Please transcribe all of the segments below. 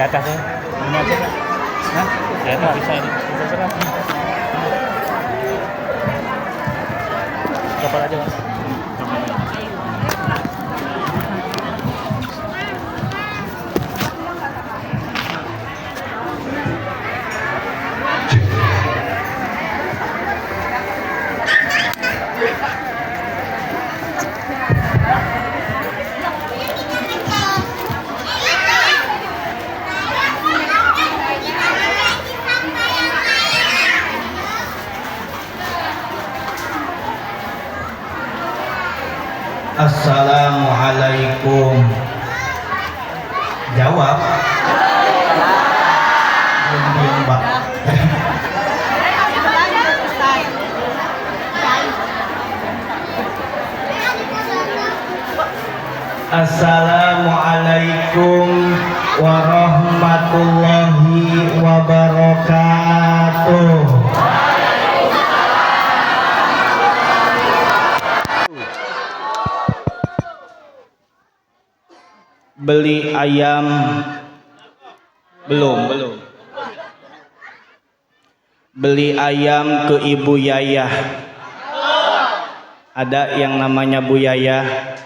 atas ya. Ini aja Pak. Hah? Di atas bisa ini. Bisa serap. Kapal aja Pak. Assalamualaikum. Jawab. Diam, Mbak. Assalamualaikum warahmatullahi wabarakatuh. Beli ayam belum beli ayam ke Ibu Yayah. Ada yang namanya Bu Yayah,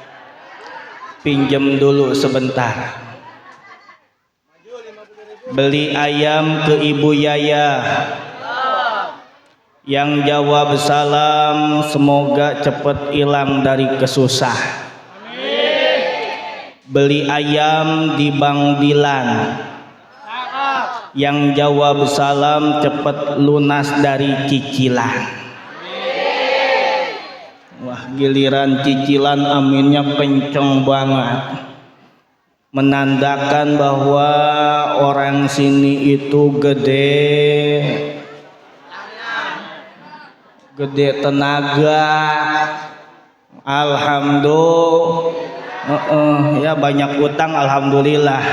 pinjem dulu sebentar. Beli ayam ke Ibu Yayah. Yang jawab salam semoga cepat hilang dari kesusah. Beli ayam di Bang Dilan. Yang jawab salam cepat lunas dari cicilan. Wah, giliran cicilan aminnya kenceng banget, menandakan bahwa orang sini itu gede tenaga. Alhamdulillah. Ya banyak utang, alhamdulillah.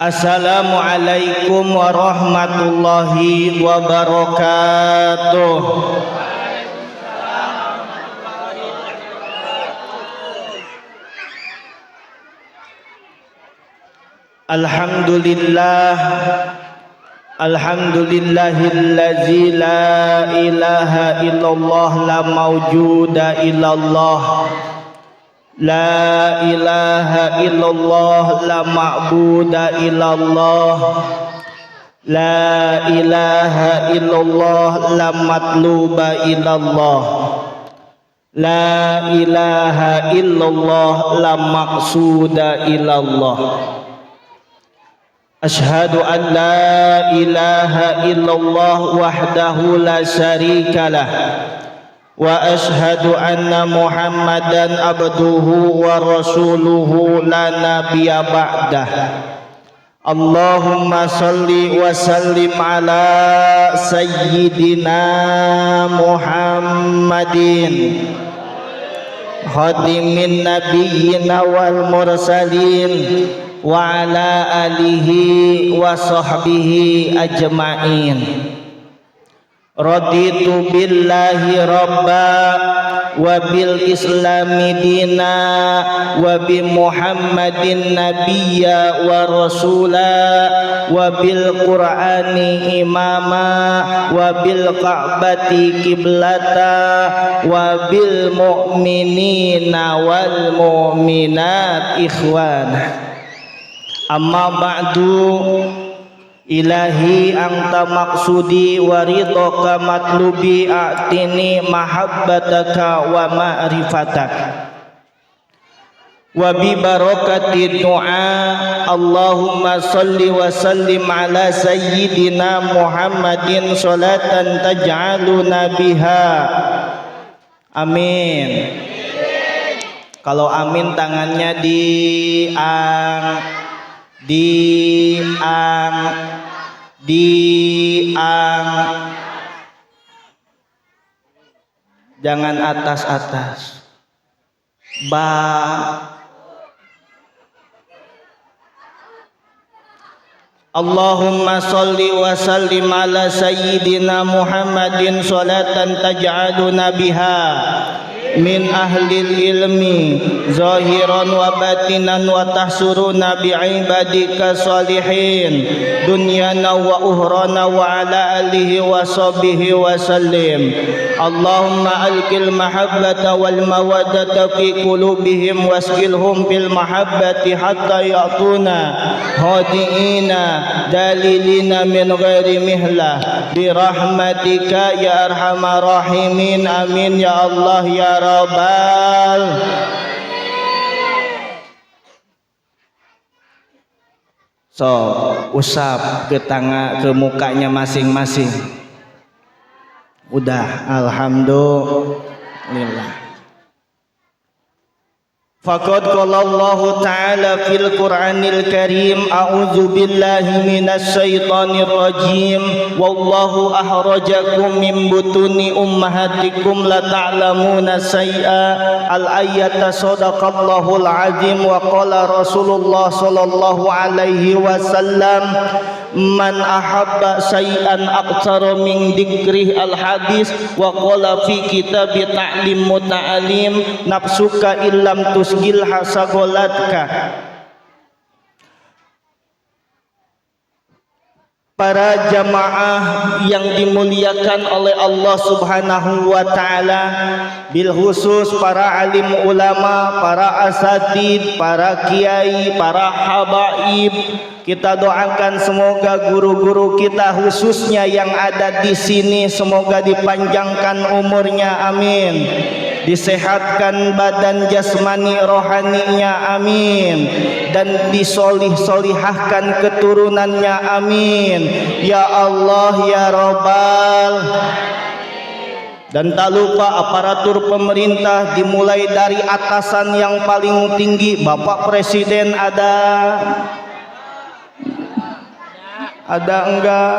Assalamualaikum warahmatullahi wabarakatuh. Alhamdulillah. Alhamdulillahillazi la ilaha illallah la mawjuda illallah. La ilaha illallah la ma'buda illallah. La ilaha illallah la matluba illallah. La ilaha illallah la maqsuda illallah. Ashhadu an la ilaha illallah wahdahu la syarika lah. Wa ashhadu anna Muhammadan abduhu wa rasuluhu la nabiyya ba'dah. Allahumma salli wa sallim ala sayyidina Muhammadin khatimin nabiyyina wal mursalin wa ala alihi wa sahbihi ajma'in. Raditu billahi rabba wa bil islami dina wa bi Muhammadin nabiyya wa rasula wa bil qur'ani imama wa bil ka'bati kiblata wa bil mu'minina wal mu'minat ikhwana. Amma ba'du, ilahi anta maksudi wa ridhaka matlubi a'tini mahabbataka wa ma'rifatak wa bi barakati du'a. Allahumma salli wa sallim ala sayyidina Muhammadin salatan taj'aluna biha. Amin. Kalau amin tangannya jangan atas-atas. Allahumma salli wa sallim ala sayyidina Muhammadin salatan taj'aluna biha min ahlil ilmi zahiran wa batinan wa tahsuruna bi'ibadika salihin dunyana wa uhrana wa ala alihi wa sahbihi wa sallim. Allahumma alqil mahabbata wal mawaddata fi qulubihim wasqilhum bil mahabbati hatta ya'tuna hadiina dalilina min ghairi mihlah bi rahmatika ya arhamar rahimin. Amin ya Allah ya Rabbal. So, usap ke tangan, ke mukanya masing-masing. Udah, alhamdulillah. Faqad qala Allah Ta'ala fil Qur'anil Karim, a'udzu billahi minasy syaithanir rajim, wallahu akhrajakum min butuni ummahatikum la ta'lamuna syai'a. Al-ayata sadaqallahul azim. Wa qala Rasulullah sallallahu alaihi wasallam, man ahabba syai'an aktsara min dzikrih al-hadis. Wa qala fi kitab ta'lim muta'alim, nafsuka illam tusgil hasagolatka. Para jamaah yang dimuliakan oleh Allah Subhanahu wa Ta'ala, bil khusus para alim ulama, para asatid, para kiai, para habaib, kita doakan semoga guru-guru kita khususnya yang ada di sini semoga dipanjangkan umurnya, amin. Disehatkan badan jasmani rohaninya, amin. Dan disolih-solihahkan keturunannya, amin. Ya Allah ya Rabbal. Dan tak lupa aparatur pemerintah dimulai dari atasan yang paling tinggi, Bapak Presiden ada enggak?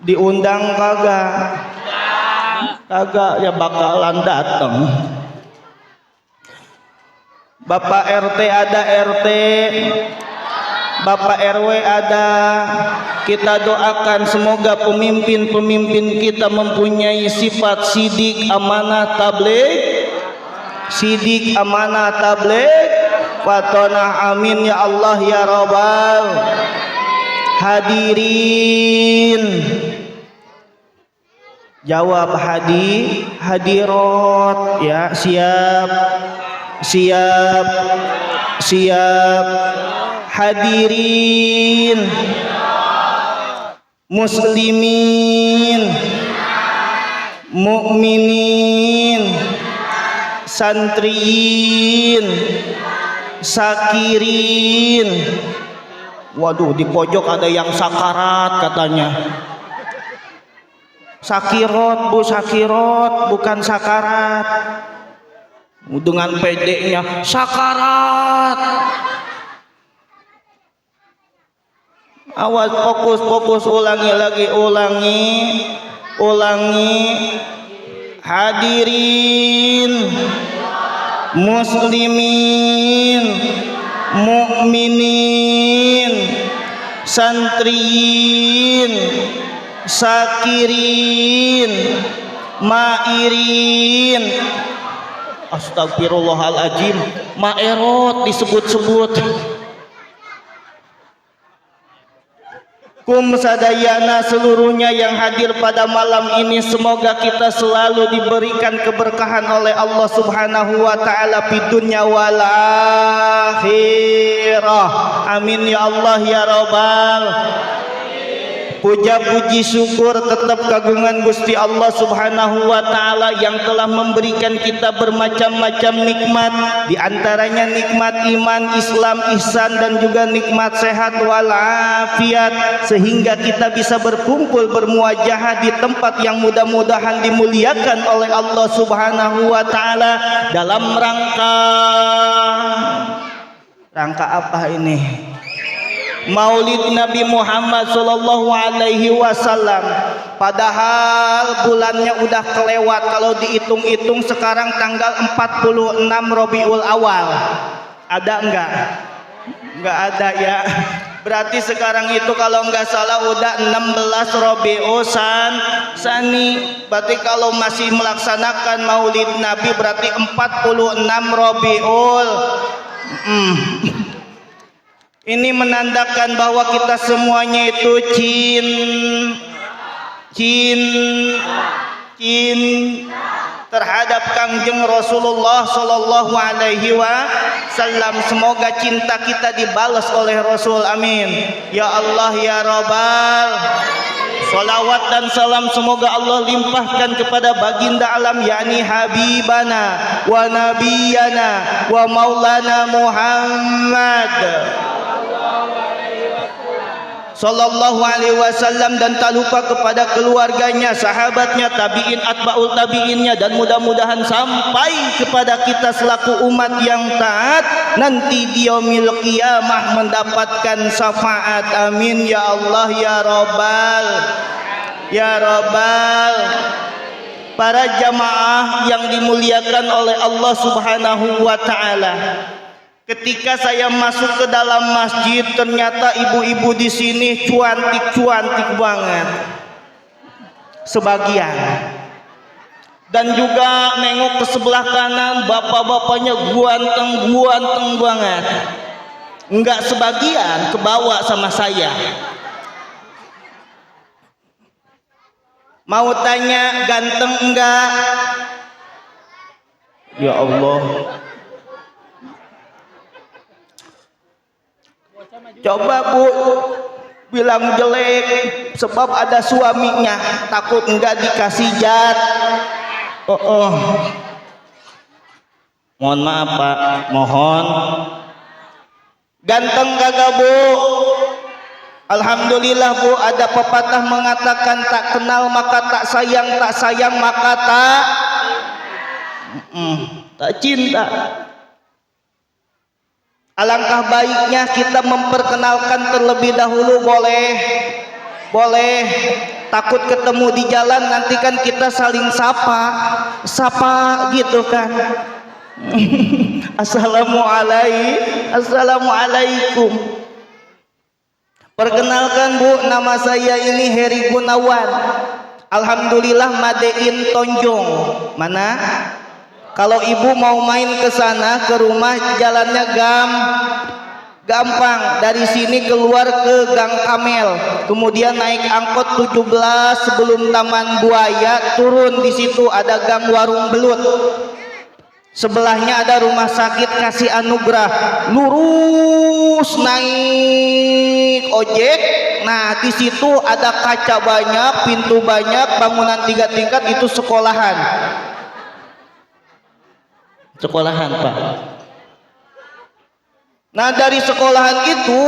Diundang kagak? Kagak, ya bakalan datang. Bapak RT ada, RT, Bapak RW ada. Kita doakan semoga pemimpin-pemimpin kita mempunyai sifat sidik, amanah, tabligh, sidik, amanah, tabligh, fatonah, amin ya Allah ya Rabbal. Hadirin, jawab hadirat ya. Siap, siap, siap. Hadirin, muslimin, mukminin, santriin, sakirin. Waduh, di pojok ada yang sakarat katanya. Sakirot, Bu, sakirot, bukan sakarat. Dengan pedenya sakarat. Awas, fokus, ulangi lagi, ulangi. Hadirin, muslimin, mukminin, santriin, sakirin, mairin. Astagfirullahaladzim, maerot disebut-sebut. Kum sadayana seluruhnya yang hadir pada malam ini, semoga kita selalu diberikan keberkahan oleh Allah Subhanahu wa Ta'ala fid dunya wal akhirah. Amin ya Allah ya Rabbal. Puja puji syukur tetap kagungan Gusti Allah Subhanahu wa Ta'ala yang telah memberikan kita bermacam-macam nikmat, di antaranya nikmat iman, Islam, ihsan, dan juga nikmat sehat wal afiat, sehingga kita bisa berkumpul bermuajahah di tempat yang mudah-mudahan dimuliakan oleh Allah Subhanahu wa Ta'ala dalam rangka apa ini? Maulid Nabi Muhammad sallallahu alaihi wasallam. Padahal bulannya udah kelewat, kalau dihitung-hitung sekarang tanggal 46 Rabiul Awal. Ada enggak? Enggak ada ya. Berarti sekarang itu kalau nggak salah udah 16 Rabiul Tsani. Berarti kalau masih melaksanakan Maulid Nabi berarti 46 Rabiul. Ini menandakan bahwa kita semuanya itu terhadap Kangjeng Rasulullah sallallahu alaihi wasallam. Semoga cinta kita dibalas oleh Rasul, amin ya Allah ya Rabbal. Salawat dan salam semoga Allah limpahkan kepada baginda alam yakni Habibana wa Nabiyana wa Maulana Muhammad sallallahu alaihi wasallam, dan tak lupa kepada keluarganya, sahabatnya, tabi'in, atba'ul tabi'innya, dan mudah-mudahan sampai kepada kita selaku umat yang taat nanti di yaumil qiyamah mendapatkan syafaat, amin ya Allah ya Rabbal ya Rabbal. Para jamaah yang dimuliakan oleh Allah Subhanahu wa taala, ketika saya masuk ke dalam masjid ternyata ibu-ibu di sini cuantik-cuantik banget sebagian, dan juga nengok ke sebelah kanan bapak-bapaknya guanteng banget. Enggak sebagian kebawa sama saya. Mau tanya ganteng enggak? Ya Allah, coba Bu bilang jelek sebab ada suaminya, takut enggak dikasih jat. Mohon maaf Pak, mohon. Ganteng kagak Bu? Alhamdulillah Bu, ada pepatah mengatakan tak kenal maka tak sayang maka tak cinta. Alangkah baiknya kita memperkenalkan terlebih dahulu, boleh. Takut ketemu di jalan nanti kan kita saling sapa gitu kan. Assalamualaikum. Perkenalkan Bu, nama saya ini Heri Gunawan. Alhamdulillah Madein Tonjong. Mana? Kalau ibu mau main ke sana ke rumah jalannya gampang. Dari sini keluar ke Gang Kamel, kemudian naik angkot 17 sebelum Taman Buaya, turun di situ ada Gang Warung Belut. Sebelahnya ada Rumah Sakit Kasih Anugrah. Lurus naik ojek. Nah, di situ ada kaca banyak, pintu banyak, bangunan 3 tingkat, itu sekolahan Pak. Nah, dari sekolahan itu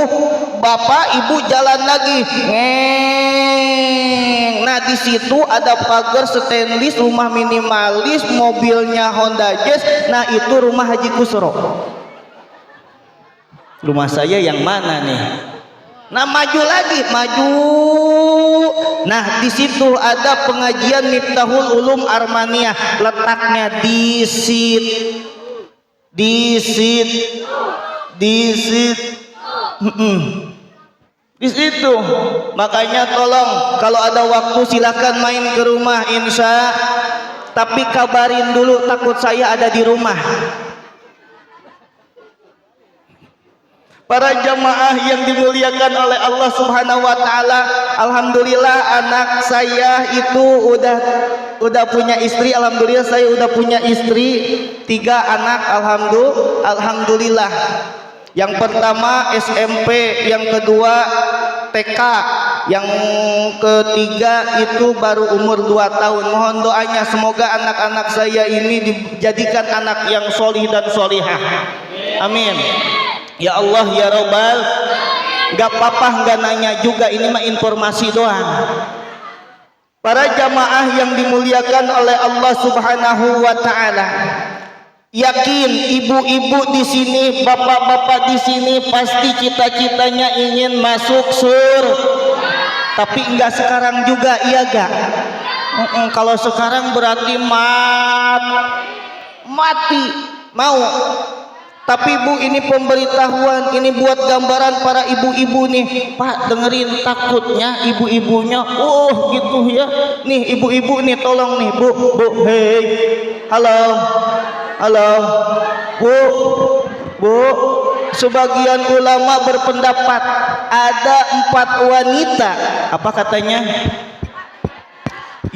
bapak ibu jalan lagi, nah di situ ada pagar stainless, rumah minimalis, mobilnya Honda Jazz. Nah, itu rumah Haji Kusro. Rumah saya yang mana nih? Nah, maju. Nah, di situ ada pengajian Miftahul Ulum Armania, letaknya di situ. Makanya tolong kalau ada waktu silakan main ke rumah insya. Tapi kabarin dulu, takut saya ada di rumah. Para jamaah yang dimuliakan oleh Allah Subhanahu wa taala, alhamdulillah anak saya itu udah punya istri. Alhamdulillah saya udah punya istri, 3 anak, alhamdulillah. Yang pertama SMP, yang kedua TK, yang ketiga itu baru umur 2 tahun. Mohon doanya semoga anak-anak saya ini dijadikan anak yang solih dan solihah, amin ya Allah ya Rabbal. Gak apa-apa gak nanya juga, ini mah informasi doang. Para jamaah yang dimuliakan oleh Allah Subhanahu wa taala, yakin ibu-ibu di sini, bapak-bapak di sini pasti cita-citanya ingin masuk tapi enggak sekarang juga, iya gak? Kalau sekarang berarti mati mau. Tapi Bu, ini pemberitahuan, ini buat gambaran para ibu-ibu nih. Pak, dengerin, takutnya ibu-ibunya, oh gitu ya. Nih ibu-ibu nih, tolong nih Bu, hei, halo, Bu. Sebagian ulama berpendapat ada 4 wanita, apa katanya,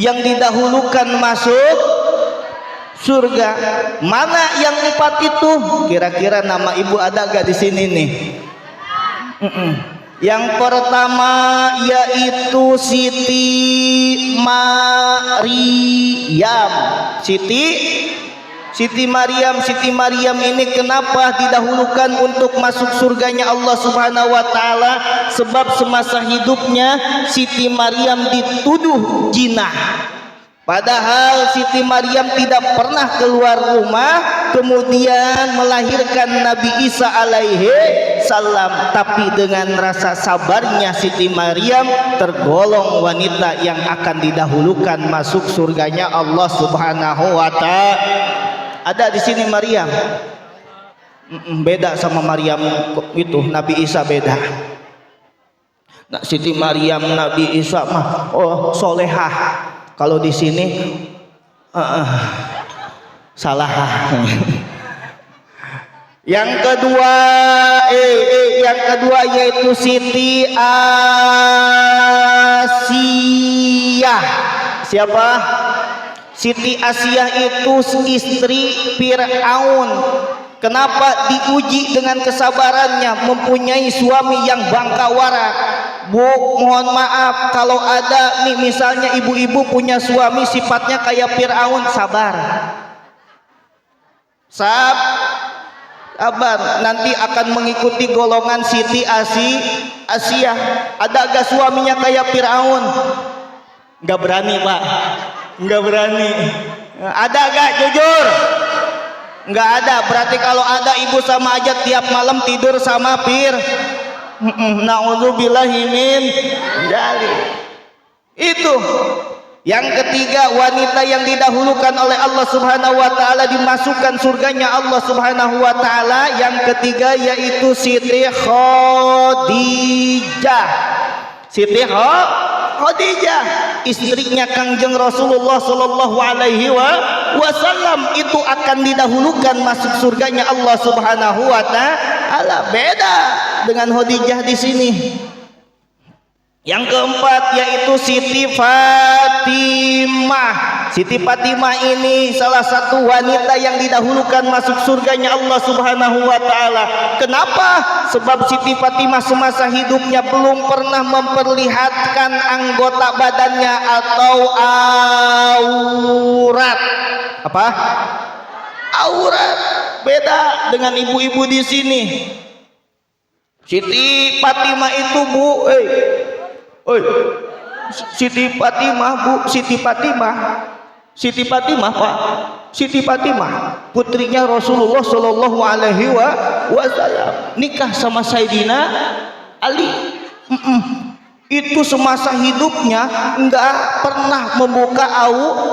yang didahulukan masuk surga. Mana yang 4 itu? Kira-kira nama ibu ada gak di sini nih? Yang pertama yaitu Siti Maryam. Siti Maryam ini kenapa didahulukan untuk masuk surganya Allah Subhanahu wa taala? Sebab semasa hidupnya Siti Maryam dituduh jinah. Padahal Siti Maryam tidak pernah keluar rumah, kemudian melahirkan Nabi Isa alaihi salam. Tapi dengan rasa sabarnya Siti Maryam tergolong wanita yang akan didahulukan masuk surganya Allah Subhanahu wa taala. Ada di sini Maryam. Beda sama Maryam itu, Nabi Isa beda. Nah, Siti Maryam Nabi Isa mah solehah. Kalau di sini salah. Yang kedua yaitu Siti Asiyah. Siapa? Siti Asiyah itu istri Fir'aun. Kenapa diuji dengan kesabarannya, mempunyai suami yang bangkawara. Bu, mohon maaf kalau ada nih misalnya ibu-ibu punya suami sifatnya kayak Fir'aun, sabar, nanti akan mengikuti golongan Siti Asiyah. Ada gak suaminya kayak Fir'aun? Gak berani Pak, gak berani. Ada gak, jujur? Nggak ada. Berarti kalau ada ibu sama aja tiap malam tidur sama Na'udzubillahi min dzalik. Itu. Yang ketiga, wanita yang didahulukan oleh Allah Subhanahu wa taala dimasukkan surganya Allah Subhanahu wa taala. Yang ketiga yaitu Siti Khadijah. Siti Khadijah, istrinya Kangjeng Rasulullah sallallahu alaihi wasallam, itu akan didahulukan masuk surganya Allah Subhanahu wa taala. Beda dengan Khadijah di sini. Yang keempat yaitu Siti Fatimah. Siti Fatimah ini salah satu wanita yang didahulukan masuk surganya Allah Subhanahu wa taala. Kenapa? Sebab Siti Fatimah semasa hidupnya belum pernah memperlihatkan anggota badannya atau aurat. Apa? Aurat. Beda dengan ibu-ibu di sini. Siti Fatimah itu, Bu, Siti Fatimah, Bu, Siti Fatimah Pak, Siti Fatimah putrinya Rasulullah Shallallahu Alaihi Wasallam nikah sama Sayyidina Ali. Itu semasa hidupnya enggak pernah membuka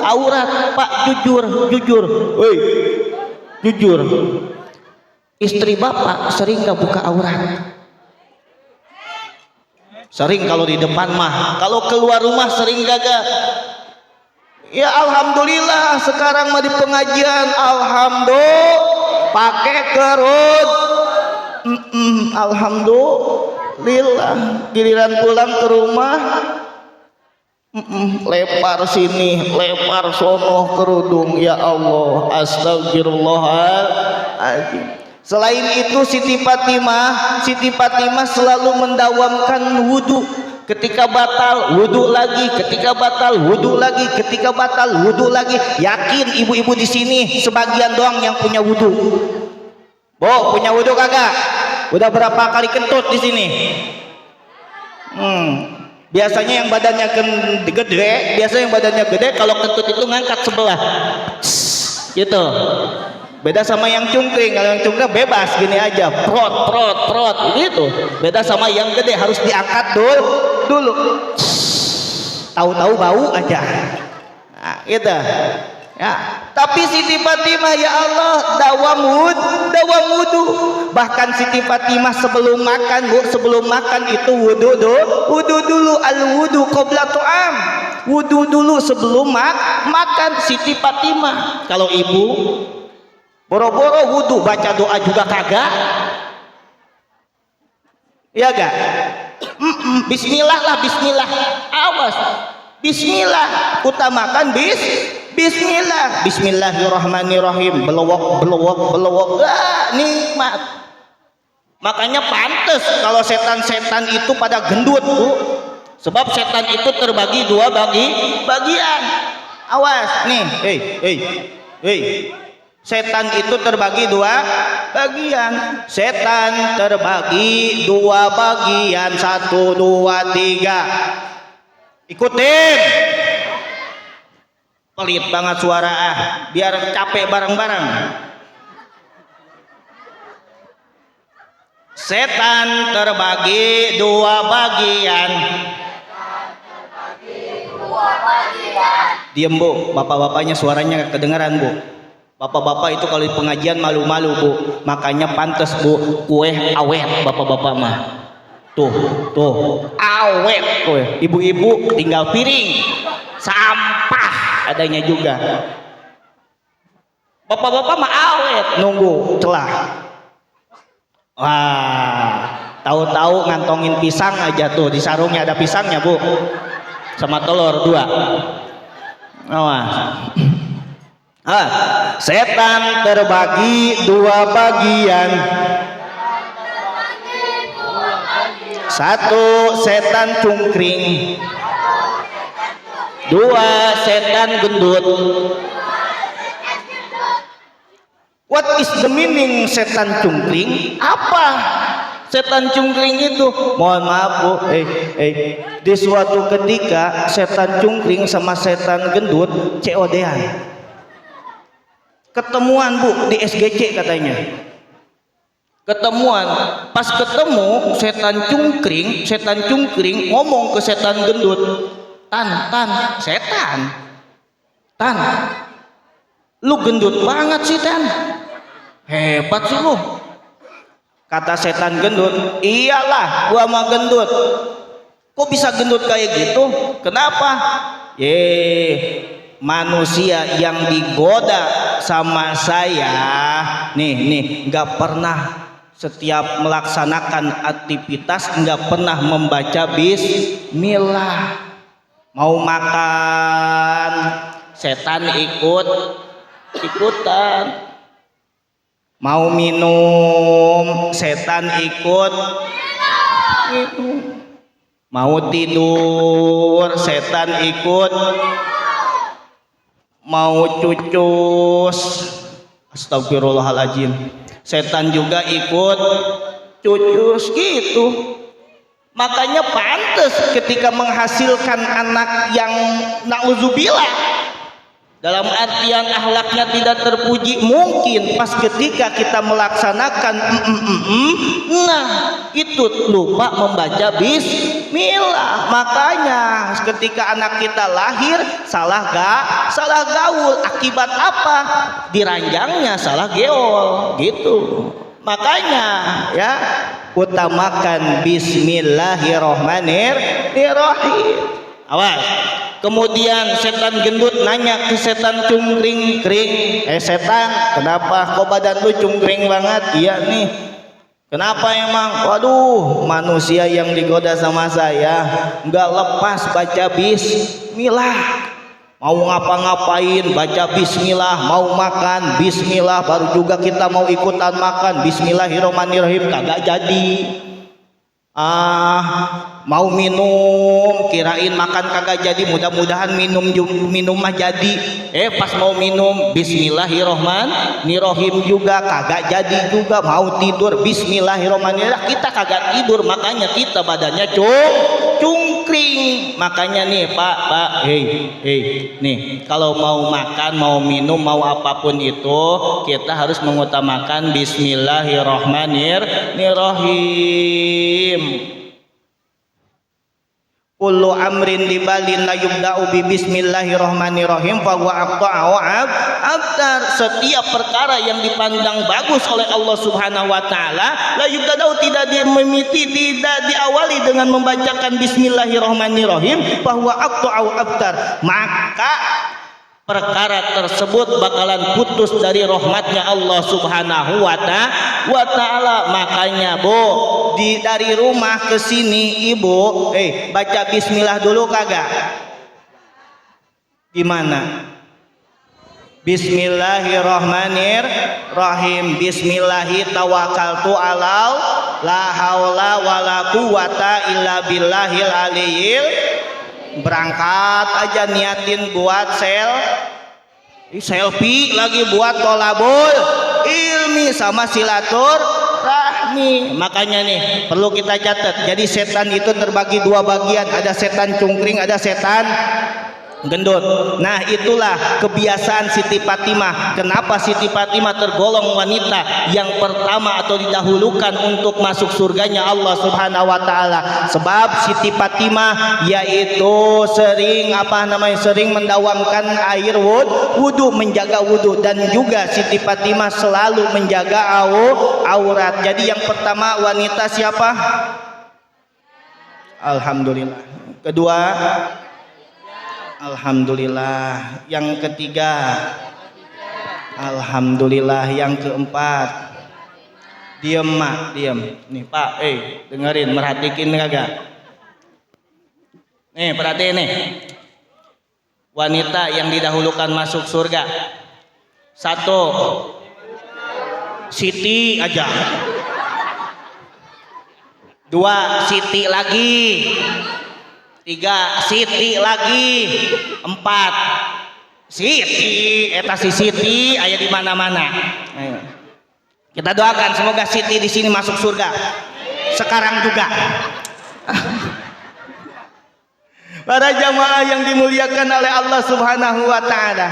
aurat Pak, jujur, istri Bapak sering enggak buka aurat? Sering kalau di depan mah, kalau keluar rumah sering gagal. Ya alhamdulillah sekarang mah di pengajian alhamdulillah pakai kerud. Alhamdulillah giliran pulang ke rumah lepar sini, lepar sono kerudung. Ya Allah, astagfirullahaladzim. Selain itu Siti Fatimah selalu mendawamkan wudu. Ketika batal wudu lagi, ketika batal wudu lagi, ketika batal wudu lagi. Yakin ibu-ibu di sini sebagian doang yang punya wudu? Bo, punya wudu kagak? Udah berapa kali kentut di sini? Biasanya yang badannya gede, kalau kentut itu ngangkat sebelah. Gitu. Beda sama yang cungkring. Kalau yang cungkring bebas gini aja, prot gitu. Beda sama yang gede, harus diangkat dulu. Tahu-tahu bau aja. Nah, gitu. Ya, tapi Siti Fatimah ya Allah dawam wudu. Bahkan Siti Fatimah sebelum makan, Bu, sebelum makan itu wudu dulu, al wudu qabla tu'am. Wudu dulu sebelum makan Siti Fatimah. Kalau ibu boro-boro wudu baca doa juga kagak. Ya gak? Bismillah lah, bismillah. Awas. Bismillah, utamakan bismillah. Bismillahirrahmanirrahim. Belowok. Nikmat. Makanya pantas kalau setan-setan itu pada gendut, Bu. Sebab setan itu terbagi dua bagian. Awas nih, hei. Setan itu terbagi dua bagian. Setan terbagi dua bagian. 1, 2, 3. Ikutin. Pelit banget suara biar capek bareng-bareng. Setan terbagi dua bagian. Diem, Bu. Bapak-bapaknya suaranya kedengaran, Bu. Bapak-bapak itu kalau di pengajian malu-malu, Bu. Makanya pantas, Bu, kue awet bapak-bapak mah. Tuh awet kue. Ibu-ibu tinggal piring sampah adanya juga. Bapak-bapak mah awet nunggu celah. Wah, tahu-tahu ngantongin pisang aja tuh, di sarungnya ada pisangnya, Bu, sama telur 2. Awas. Setan terbagi dua bagian. 1, setan cungkring. 2, setan gendut. What is the meaning setan cungkring? Apa setan cungkring itu? Mohon maaf, Bu. Di suatu ketika setan cungkring sama setan gendut COD-an. Ketemuan, Bu, di SGC katanya. Ketemuan, pas ketemu setan cungkring ngomong ke setan gendut, setan, lu gendut banget sih, Tan. Hebat sih lu. Kata setan gendut, iyalah gua mah gendut. Kok bisa gendut kayak gitu? Kenapa? Manusia yang digoda sama saya nih nggak pernah setiap melaksanakan aktivitas nggak pernah membaca bismillah. Mau makan setan ikutan, mau minum setan ikut, mau tidur setan ikut, mau cucus, astagfirullahaladzim, setan juga ikut cucus gitu. Makanya pantas ketika menghasilkan anak yang nauzubillah, dalam artian akhlaknya tidak terpuji, mungkin pas ketika kita melaksanakan nah itu lupa membaca bismillah. Makanya ketika anak kita lahir salah gaul, akibat apa? Diranjangnya salah geol gitu. Makanya ya, utamakan bismillahirrahmanirrahim. Awas. Kemudian setan gendut nanya ke setan cungkring, setan, kenapa kok badan lu cungkring banget? Iya nih. Kenapa emang? Waduh, manusia yang digoda sama saya nggak lepas baca bismillah. Mau ngapa-ngapain baca bismillah, mau makan bismillah, baru juga kita mau ikutan makan bismillahirrahmanirrahim kagak jadi. Mau minum kirain makan kagak jadi, mudah-mudahan minum mah jadi. Pas mau minum bismillahirrahmanirrahim juga kagak jadi juga. Mau tidur bismillahirrahmanirrahim kita kagak tidur. Makanya kita badannya cungkring. Makanya nih Pak, nih kalau mau makan, mau minum, mau apapun itu kita harus mengutamakan bismillahirrahmanirrahim. kullu amrin dibalin la yubda'u bi bismillahirrahmanirrahim fa huwa aqta'u abtar. Setiap perkara yang dipandang bagus oleh Allah Subhanahu wa taala la yubda'u tidak diawali dengan membacakan bismillahirrahmanirrahim fa huwa aqta'u abtar, maka perkara tersebut bakalan putus dari rahmatnya Allah Subhanahu wa taala. Makanya Bu, dari rumah ke sini Ibu baca bismillah dulu kagak? Gimana? Bismillahirrahmanirrahim. Bismillahi tawakkaltu ala la haula wala quwata illa billahil aliyil. Berangkat aja niatin buat selfie lagi buat tolabul ilmi sama silaturahmi. Makanya nih perlu kita catat. Jadi setan itu terbagi dua bagian, ada setan cungkring, ada setan gendut. Nah itulah kebiasaan Siti Fatimah. Kenapa Siti Fatimah tergolong wanita yang pertama atau didahulukan untuk masuk surganya Allah Subhanahu wa taala? Sebab Siti Fatimah yaitu sering sering mendawamkan air wudu, menjaga wudu, dan juga Siti Fatimah selalu menjaga aurat. Jadi yang pertama wanita siapa? Alhamdulillah. Kedua, alhamdulillah. Yang ketiga, alhamdulillah. Yang keempat, diem mak, diem. Nih Pak, dengerin, merhatikin kagak? Nih perhatiin nih, wanita yang didahulukan masuk surga. Satu, Siti aja. Dua, Siti lagi. Tiga, Siti lagi. Empat, Siti. Si Siti aya di mana-mana. Kita doakan semoga Siti di sini masuk surga sekarang juga. Para jamaah yang dimuliakan oleh Allah Subhanahu wa taala,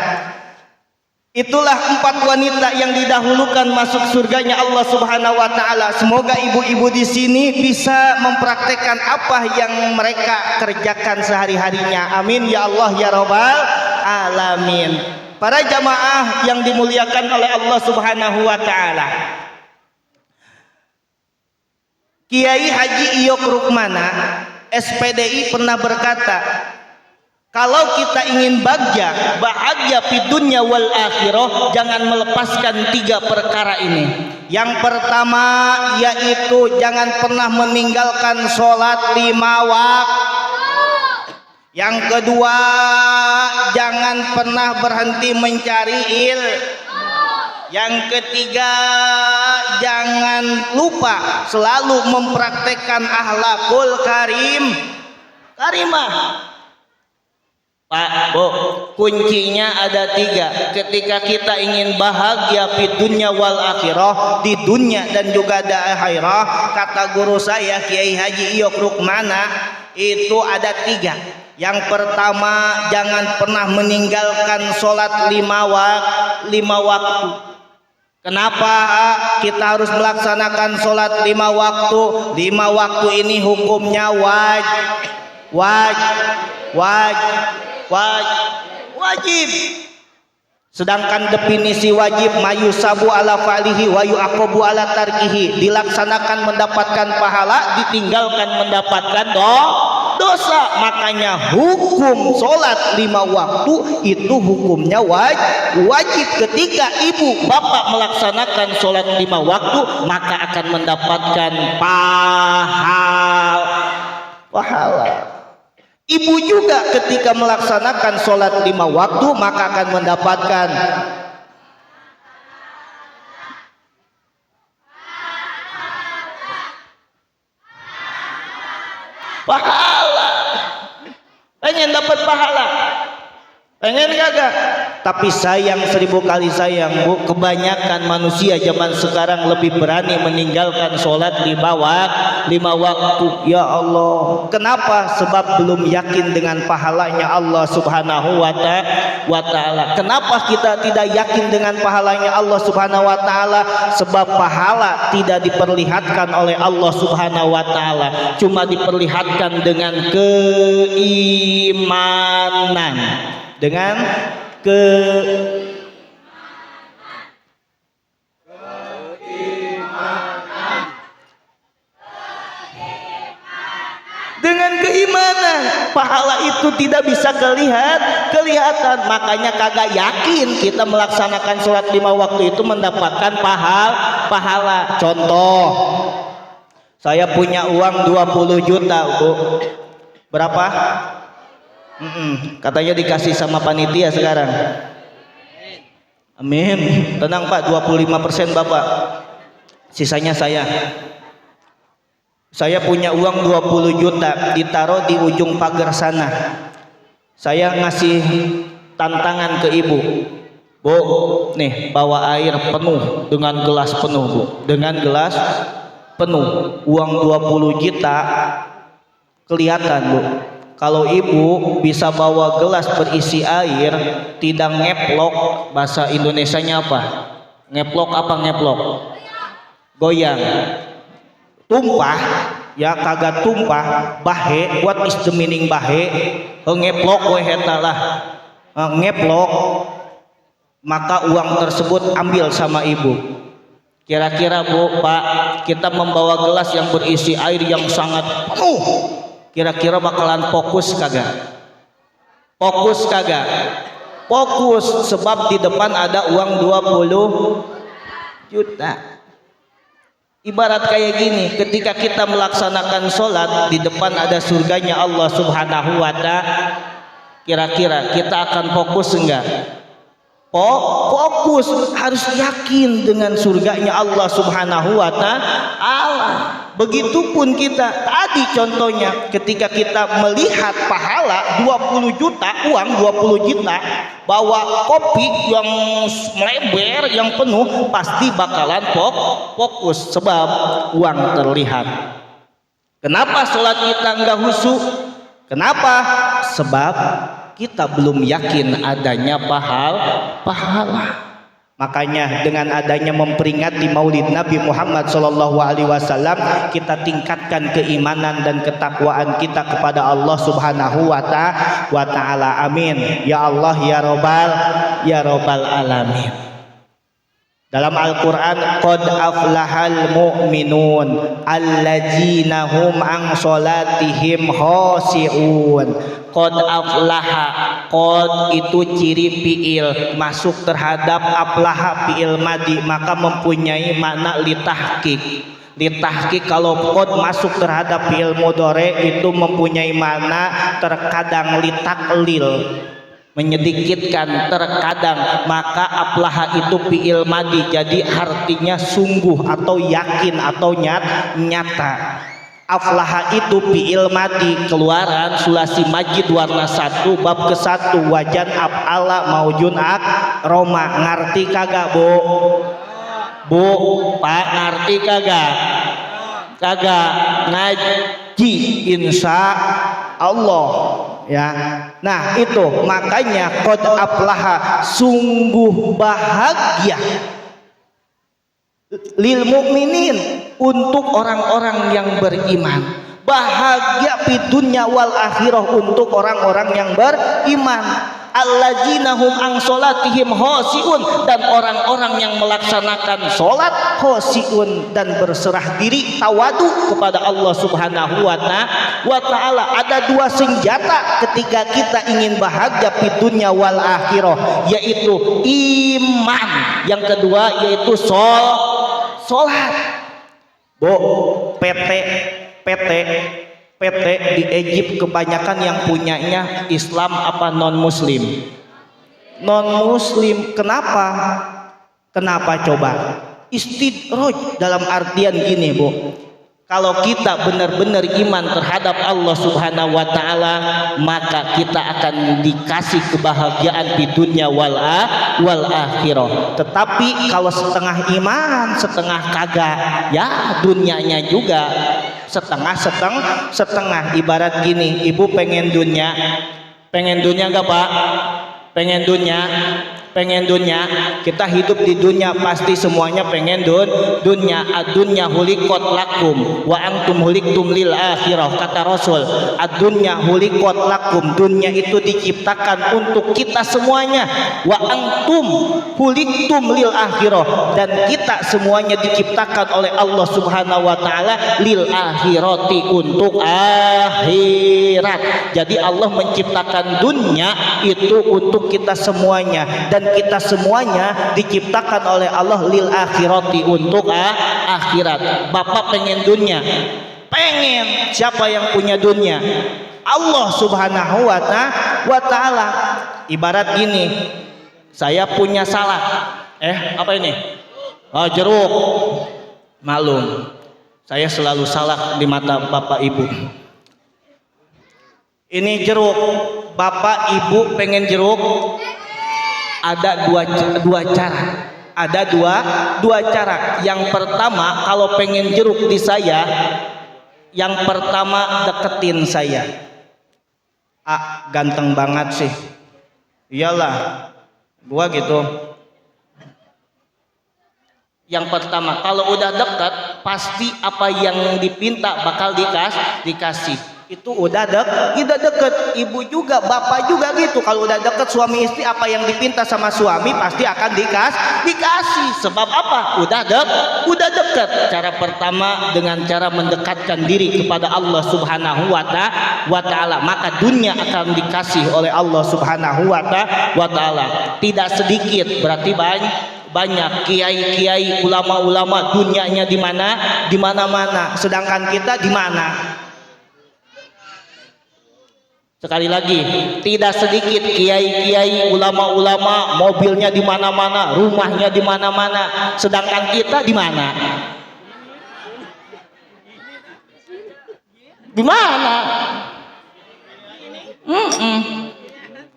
itulah 4 wanita yang didahulukan masuk surganya Allah Subhanahu wa taala. Semoga ibu-ibu di sini bisa mempraktekkan apa yang mereka kerjakan sehari-harinya. Amin ya Allah ya rabbal alamin. Para jamaah yang dimuliakan oleh Allah Subhanahu wa taala, Kiai Haji Iyok Rukmana SPDI pernah berkata, kalau kita ingin bahagia di dunia wal akhirah, jangan melepaskan 3 perkara ini. Yang pertama yaitu jangan pernah meninggalkan sholat 5 waktu. Yang kedua, jangan pernah berhenti mencari ilmu. Yang ketiga, jangan lupa selalu mempraktekkan akhlakul karimah. Pak, Bu, kuncinya ada 3. Ketika kita ingin bahagia di dunia wal akhirah, di dunia dan juga di akhirah, kata guru saya Kiai Haji Iyok Rukmana, itu ada 3. Yang pertama, jangan pernah meninggalkan sholat 5 waktu. Kenapa kita harus melaksanakan sholat 5 waktu? 5 waktu ini hukumnya wajib. Sedangkan definisi wajib mayusabu ala fa'lihi wa yu'aqabu ala tarkihi, dilaksanakan mendapatkan pahala, ditinggalkan mendapatkan dosa. Makanya hukum sholat 5 waktu itu hukumnya wajib. Ketika ibu bapak melaksanakan sholat 5 waktu, maka akan mendapatkan pahala. Ibu juga ketika melaksanakan sholat 5 waktu, maka akan mendapatkan pahala. Pengen dapat pahala? Pengen kagak? Tapi sayang 1000 kali sayang Bu, kebanyakan manusia zaman sekarang lebih berani meninggalkan sholat 5 waktu. Ya Allah, kenapa? Sebab belum yakin dengan pahalanya Allah Subhanahu wa Ta'ala. Kenapa kita tidak yakin dengan pahalanya Allah Subhanahu wa Ta'ala? Sebab pahala tidak diperlihatkan oleh Allah Subhanahu wa Ta'ala, cuma diperlihatkan dengan keimanan, dengan dengan keimanan. Pahala itu tidak bisa kelihatan, makanya kagak yakin kita melaksanakan sholat 5 waktu itu mendapatkan pahala. Contoh, saya punya uang 20 juta Bu. Berapa? Katanya dikasih sama panitia sekarang. Amin. Tenang Pak, 25% Bapak, sisanya saya. Saya punya uang 20 juta ditaruh di ujung pagar sana. Saya ngasih tantangan ke ibu, Bu, nih bawa air penuh dengan gelas penuh Bu, dengan gelas penuh. Uang 20 juta kelihatan Bu. Kalau ibu bisa bawa gelas berisi air, tidak ngeplok, bahasa Indonesianya apa? Ngeplok apa ngeplok? Goyang. Tumpah, ya kagak tumpah, bahe. What is the meaning bahe? Ngeplok we eta lah. Ngeplok, maka uang tersebut ambil sama ibu. Kira-kira Bu, Pak, kita membawa gelas yang berisi air yang sangat penuh, kira-kira bakalan fokus kagak? Fokus kagak? Fokus, sebab di depan ada uang 20 juta. Ibarat kayak gini, ketika kita melaksanakan sholat, di depan ada surganya Allah Subhanahu wa Ta'ala, kira-kira kita akan fokus enggak? Fokus, harus yakin dengan surganya Allah Subhanahu wa Ta'ala. Begitupun kita tadi contohnya, ketika kita melihat pahala 20 juta, uang 20 juta, bawa kopi yang melebar yang penuh, pasti bakalan fokus, sebab uang terlihat. Kenapa sholat kita enggak khusyuk? Kenapa? Sebab kita belum yakin adanya pahala. Makanya dengan adanya memperingati Maulid Nabi Muhammad SAW, kita tingkatkan keimanan dan ketakwaan kita kepada Allah Subhanahu wa Ta'ala. Amin. Ya Allah ya Rabbal alamin. Dalam Al-Quran, qad aflahal mu'minun alladzina hum an sholatihim khashi'un. Qad aflaha, qad itu ciri fiil masuk terhadap aflaha fiil madi, maka mempunyai makna litahqiq. Litahqiq, kalau qad masuk terhadap fiil mudhari itu mempunyai makna terkadang litaklil, menyedikitkan, terkadang. Maka aflaha itu fiil madi, jadi artinya sungguh atau yakin atau nyata. Aflaha itu fiil madi, keluaran sulasi majid warna 1 bab ke-1 wajan af'ala maujun roma. Ngerti kagak Bu, Pak, ngerti kagak? Kagak ngaji insya Allah ya. Nah itu makanya qad aflaha, sungguh bahagia, lil mukminin, untuk orang-orang yang beriman. Bahagia fi dunya wal akhirah, untuk orang-orang yang beriman. Alladzina hum an sholatihim khashi'un, dan orang-orang yang melaksanakan sholat khashi'un, dan berserah diri, tawadu kepada Allah Subhanahu wa Ta'ala. Ada 2 senjata ketika kita ingin bahagia fi dunya wal akhirah, yaitu iman, yang kedua yaitu sholat. Bu, PT di Egypt kebanyakan yang punyanya Islam apa non muslim? Non muslim. Kenapa coba? Istidraj, dalam artian gini Bu, Kalau kita benar-benar iman terhadap Allah Subhanahu wa taala, maka kita akan dikasih kebahagiaan di dunia wal akhirah. Tetapi kalau setengah iman, setengah kagak, ya dunianya juga setengah. Ibarat gini, ibu pengen dunia enggak Pak? Pengen dunia, kita hidup di dunia pasti semuanya pengen dunia. Ad-dunya hulikot lakum wa antum huliktum lil akhirah, kata Rasul. Ad-dunya hulikot lakum, dunia itu diciptakan untuk kita semuanya. Wa antum huliktum lil akhirah, dan kita semuanya diciptakan oleh Allah Subhanahu wa taala lil akhirati, untuk akhirat. Jadi Allah menciptakan dunia itu untuk kita semuanya, dan kita semuanya diciptakan oleh Allah lil akhirati, untuk akhirat. Bapak pengen dunia? Pengen. Siapa yang punya dunia? Allah Subhanahu wa taala. Ibarat gini, saya punya salak. Apa ini? Oh, jeruk. Malum, saya selalu salak di mata Bapak Ibu. Ini jeruk. Bapak Ibu pengen jeruk? Ada dua cara. Ada dua cara. Yang pertama, kalau pengen jeruk di saya, yang pertama deketin saya. Ganteng banget sih. Iyalah, gua gitu. Yang pertama, kalau udah dekat, pasti apa yang dipinta bakal dikasih. Itu udah deket. Ibu juga, bapak juga gitu. Kalau udah deket suami istri, apa yang dipinta sama suami pasti akan dikasih. Sebab apa? Udah deket. Cara pertama dengan cara mendekatkan diri kepada Allah Subhanahu wa taala, maka dunia akan dikasih oleh Allah Subhanahu wa taala. Tidak sedikit, berarti banyak kiai-kiai, ulama-ulama, dunianya di mana-mana. Sedangkan kita di mana? Sekali lagi, tidak sedikit kiai-kiai, ulama-ulama, mobilnya di mana-mana, rumahnya di mana-mana. Sedangkan kita di mana? Di mana?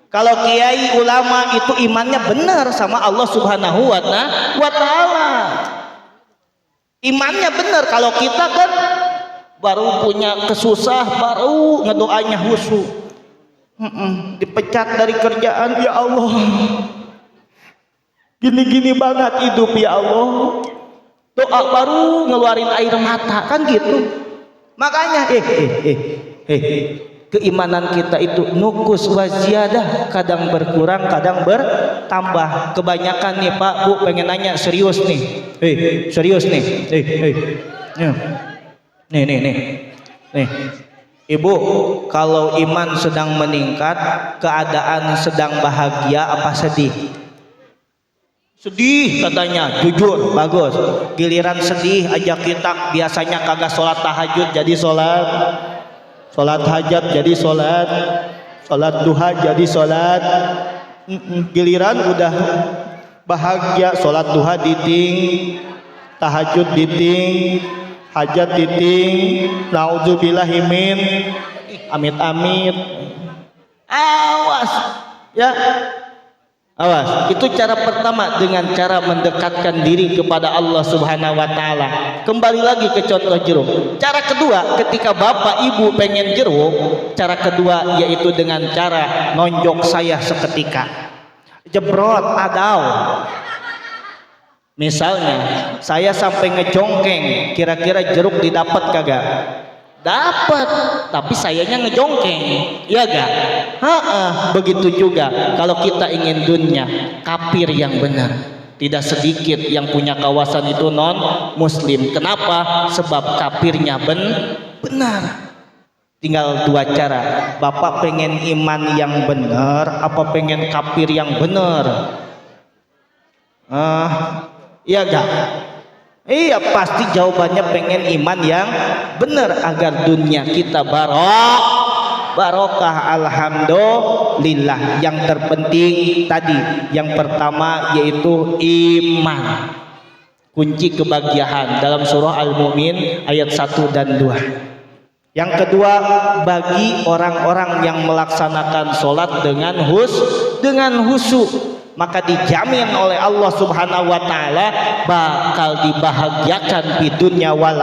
Kalau kiai ulama itu imannya benar sama Allah Subhanahu wa taala. Imannya benar. Kalau kita kan baru punya kesusah, baru ngedoanya khusyuk. Dipecat dari kerjaan, ya Allah, gini-gini banget hidup, ya Allah. Doa baru ngeluarin air mata, kan gitu. Makanya keimanan kita itu nukus wa ziyadah, kadang berkurang, kadang bertambah. Kebanyakan nih Pak, Bu, pengen nanya serius nih. Serius nih. Nih. Ibu, kalau iman sedang meningkat, keadaan sedang bahagia apa sedih? Sedih katanya, jujur, bagus. Giliran sedih aja kita biasanya kagak sholat tahajud jadi sholat hajat jadi sholat duha jadi sholat. Giliran udah bahagia, sholat duha diting, tahajud diting, hajat diting, naudzubillahi min, amit-amit. Awas ya, awas. Itu cara pertama, dengan cara mendekatkan diri kepada Allah Subhanahu wa taala. Kembali lagi ke contoh jeruk. Cara kedua, ketika bapak ibu pengen jeruk, cara kedua yaitu dengan cara nonjok saya seketika. Jebrot adau. Misalnya saya sampai ngejongkeng, kira-kira jeruk didapat kagak? Dapat, tapi sayanya ngejongkeng, ya gak? Begitu juga kalau kita ingin dunia, kafir yang benar. Tidak sedikit yang punya kawasan itu non muslim. Kenapa? Sebab kafirnya benar. Tinggal dua cara. Bapak pengen iman yang benar apa pengen kafir yang benar? Iya gak? Iya, pasti jawabannya pengen iman yang benar agar dunia kita barokah. Alhamdulillah. Yang terpenting tadi, yang pertama yaitu iman. kunci kebahagiaan dalam surah Al-Mu'min ayat 1 dan 2. Yang kedua, bagi orang-orang yang melaksanakan sholat dengan khusyuk, maka dijamin oleh Allah Subhanahu wa taala bakal dibahagiakan di dunia wal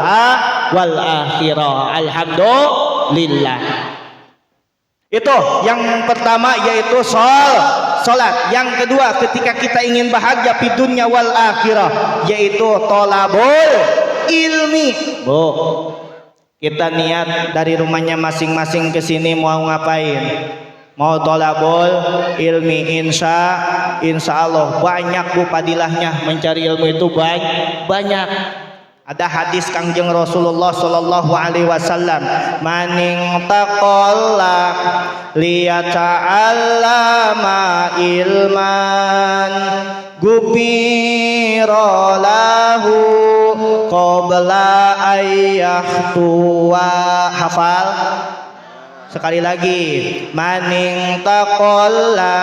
akhirah. Alhamdulillah. Itu yang pertama, yaitu sholat. Yang kedua, ketika kita ingin bahagia di dunia wal akhirah, yaitu tolabul ilmi. Kita niat dari rumahnya masing-masing ke sini mau ngapain? Mau tolabul ilmi. Insya Allah banyak Bu padilahnya mencari ilmu itu banyak. Ada hadis Kangjeng Rasulullah sallallahu alaihi wasallam, maning taqalla liyata'allama ilman gubira lahu qabla ayyahtuwa. Hafal sekali lagi, maning taqalla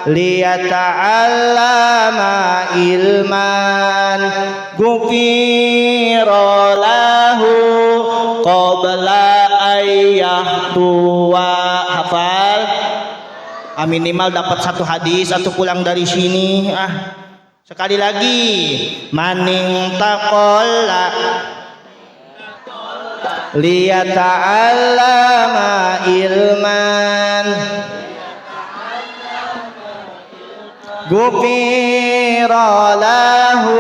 liyata'allama ilman gufira lahu qabla ayyahtuwa. Hafal. Minimal dapat satu hadis atau pulang dari sini. Sekali lagi, maning taqalla liyata'allama ilman gufira lahu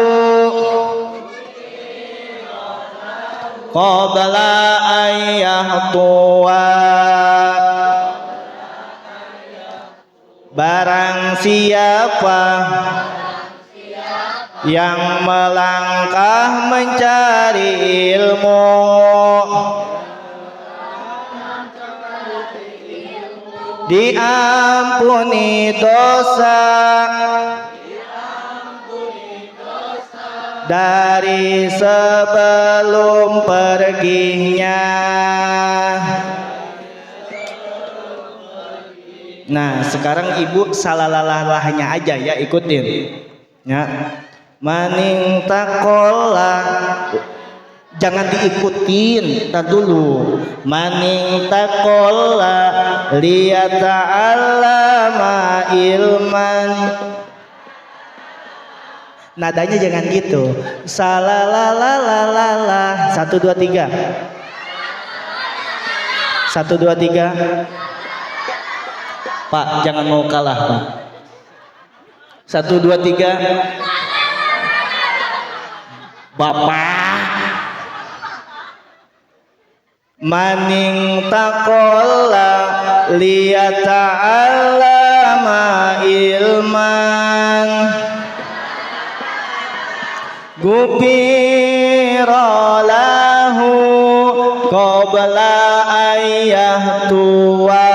qabla ayyahtuwa. Barang siapa yang melangkah mencari ilmu, diampuni dosa dari sebelum perginya. Nah, sekarang ibu salalalahnya aja ya, ikutin ya. Maning takola, jangan diikutin, tar dulu. Maning takola liyata'allama ilman. Nadanya jangan gitu. Salalalala. 1 2 3. 1 2 3. Pak, jangan mau kalah, Pak. 1 2 3. Bapak. Maning takola liyata'allama ilman gufira lahu qabla ayyahtuwa.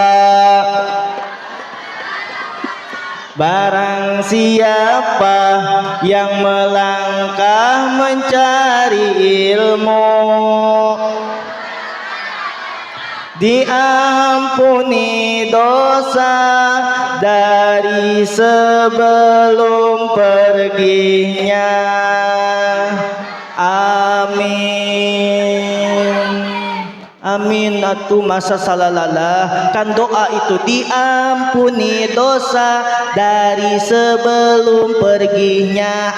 Barang siapa yang melangkah mencari ilmu, diampuni dosa dari sebelum perginya. Amin. Amin. Atuh masa salalalah, kan doa itu diampuni dosa dari sebelum perginya.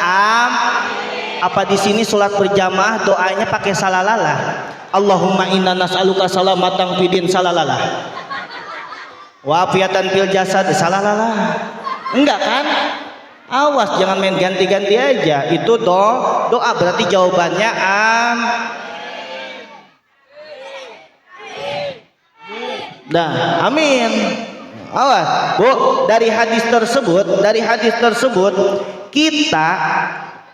Apa di sini sholat berjamaah doanya pakai salalalah? Allahumma inna nas'aluka salamatan fidin salalalah, wa afiatan fil jasad salalalah. Enggak kan? Awas jangan main ganti-ganti aja. Itu doa berarti jawabannya amin. Awas, Bu, dari hadis tersebut kita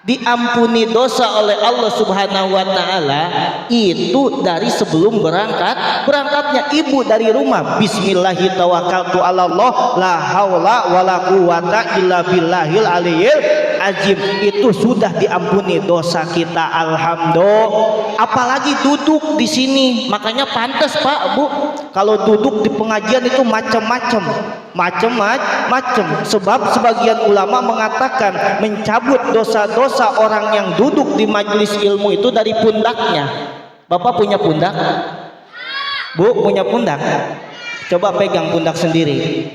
diampuni dosa oleh Allah Subhanahu wa taala itu dari sebelum berangkatnya ibu dari rumah. Bismillahi tawakkaltu 'alallah la haula wala quwata illa billahil aliyil azim, itu sudah diampuni dosa kita, alhamdulillah. Apalagi duduk di sini, makanya pantas Pak Bu kalau duduk di pengajian itu macam-macam. Sebab sebagian ulama mengatakan mencabut dosa-dosa orang yang duduk di majelis ilmu itu dari pundaknya. Bapak punya pundak? Bu punya pundak? Coba pegang pundak sendiri.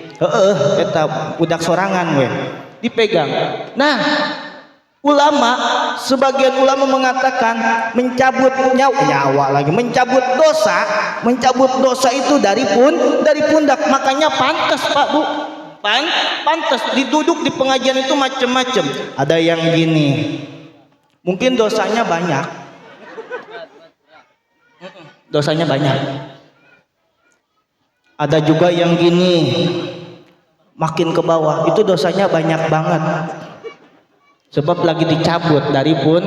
Kita pundak sorangan we. Dipegang. Nah, sebagian ulama mengatakan mencabut dosa itu dari pundak. Makanya pantas Pak Bu. Pantas diduduk di pengajian itu macam-macam. Ada yang gini. Mungkin dosanya banyak. Ada juga yang gini, makin ke bawah itu dosanya banyak banget, sebab lagi dicabut dari pun.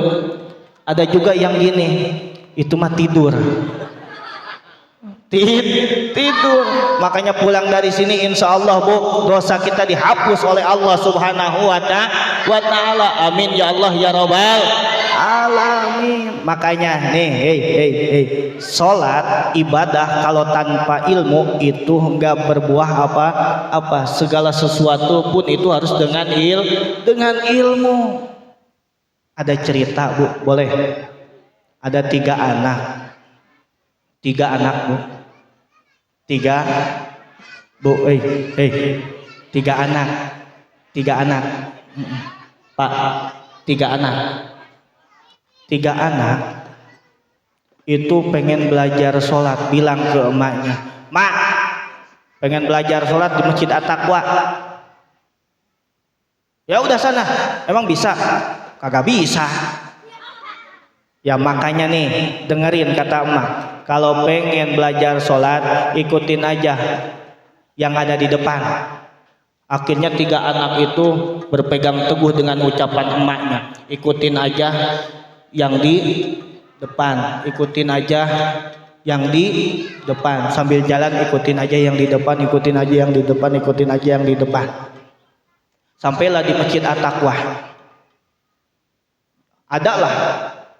Ada juga yang gini, itu mah tidur. Makanya pulang dari sini insya Allah Bu, dosa kita dihapus oleh Allah Subhanahu wa Ta'ala. Amin ya Allah ya Rabbal alamin. Makanya nih, sholat ibadah kalau tanpa ilmu itu enggak berbuah apa. Segala sesuatu pun itu harus dengan ilmu. Ada cerita Bu, boleh? Ada 3 anak Bu. 3 anak Pak, 3 anak itu pengen belajar sholat, bilang ke emaknya, "Mak, pengen belajar sholat di Masjid At-Taqwa." Ya udah sana. Emang bisa? Kagak bisa. Ya makanya nih, dengerin kata emak, kalau pengen belajar sholat ikutin aja yang ada di depan. Akhirnya 3 anak itu berpegang teguh dengan ucapan emaknya, ikutin aja yang di depan, sambil jalan ikutin aja yang di depan. Sampailah di Masjid At-Taqwa. Adalah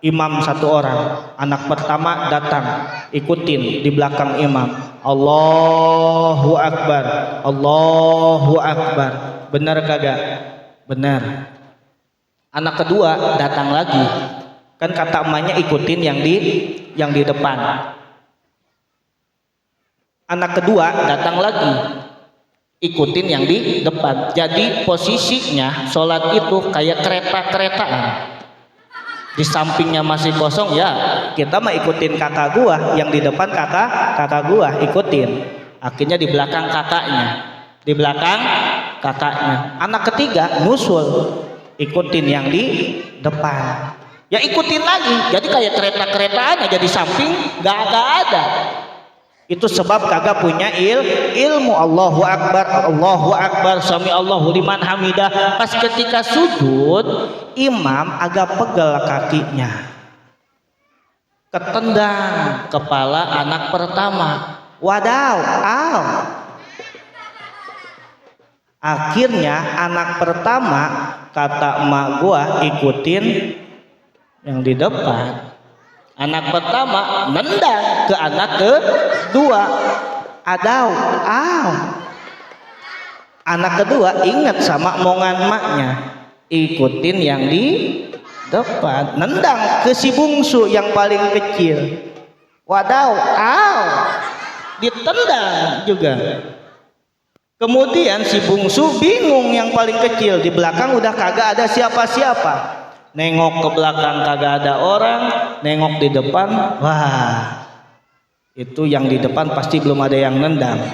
imam 1 orang, anak pertama datang, ikutin di belakang imam, Allahu Akbar. Benar kagak? Benar. Anak kedua datang lagi, kan kata emaknya ikutin yang di depan. Anak kedua datang lagi, ikutin yang di depan. Jadi posisinya sholat itu kayak kereta-keretaan. Di sampingnya masih kosong, ya kita mah ikutin kakak gua, yang di depan kakak gua ikutin. Akhirnya di belakang kakaknya. Anak ketiga nyusul, ikutin yang di depan. Ya ikutin lagi, jadi kayak kereta-keretaan aja, di samping gak ada. Itu sebab kagak punya ilmu. Allahu Akbar, sami Allahu liman hamidah. Pas ketika sujud, imam agak pegel kakinya, ketendang kepala anak pertama. Wadaw, akhirnya anak pertama kata emak gua ikutin yang di depan. Anak pertama nendang ke anak kedua. Anak kedua ingat sama omongan maknya, ikutin yang di depan. Nendang ke si bungsu yang paling kecil. Ditendang juga. Kemudian si bungsu bingung, yang paling kecil, di belakang udah kagak ada siapa-siapa. Nengok ke belakang kagak ada orang, nengok di depan, wah, itu yang di depan pasti belum ada yang nendang.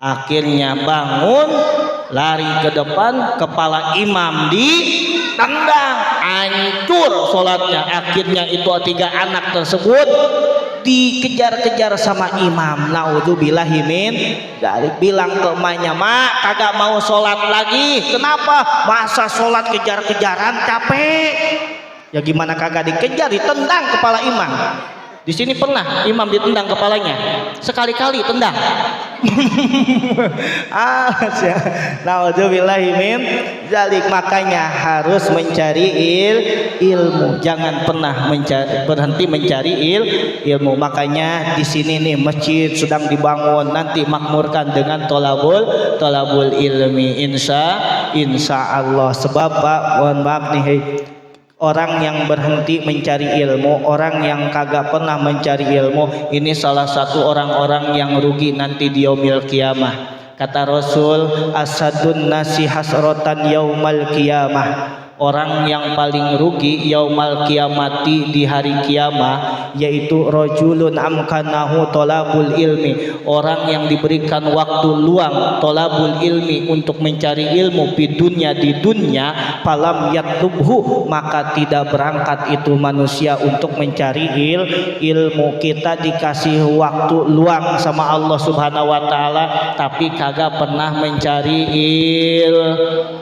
Akhirnya bangun, lari ke depan, kepala imam ditendang, hancur sholatnya. Akhirnya itu 3 anak tersebut dikejar-kejar sama imam. Naudzubillahi min dzalik. Bilang ke emaknya, "Mak, kagak mau sholat lagi." "Kenapa?" "Masa sholat kejar-kejaran, capek." Ya gimana kagak dikejar, ditendang kepala imam. Di sini pernah imam ditendang kepalanya, sekali-kali tendang. Naudzubillahi min zalik. Makanya harus mencari ilmu, jangan pernah berhenti mencari ilmu. Makanya di sini nih masjid sedang dibangun, nanti makmurkan dengan tolabul ilmi insya Allah. Sebab Pak, mohon maaf nih, orang yang berhenti mencari ilmu, orang yang kagak pernah mencari ilmu, ini salah satu orang-orang yang rugi nanti di yaumil qiyamah. Kata Rasul, asadun nasi hasratan yaumal qiyamah, orang yang paling rugi yaumal qiyamati, di hari kiamah, yaitu rajulun amkanahu tolabul ilmi, orang yang diberikan waktu luang tolabul ilmi, untuk mencari ilmu di dunia, falam yatlubhu, maka tidak berangkat itu manusia untuk mencari ilmu. Kita dikasih waktu luang sama Allah Subhanahu wa taala, tapi kagak pernah mencari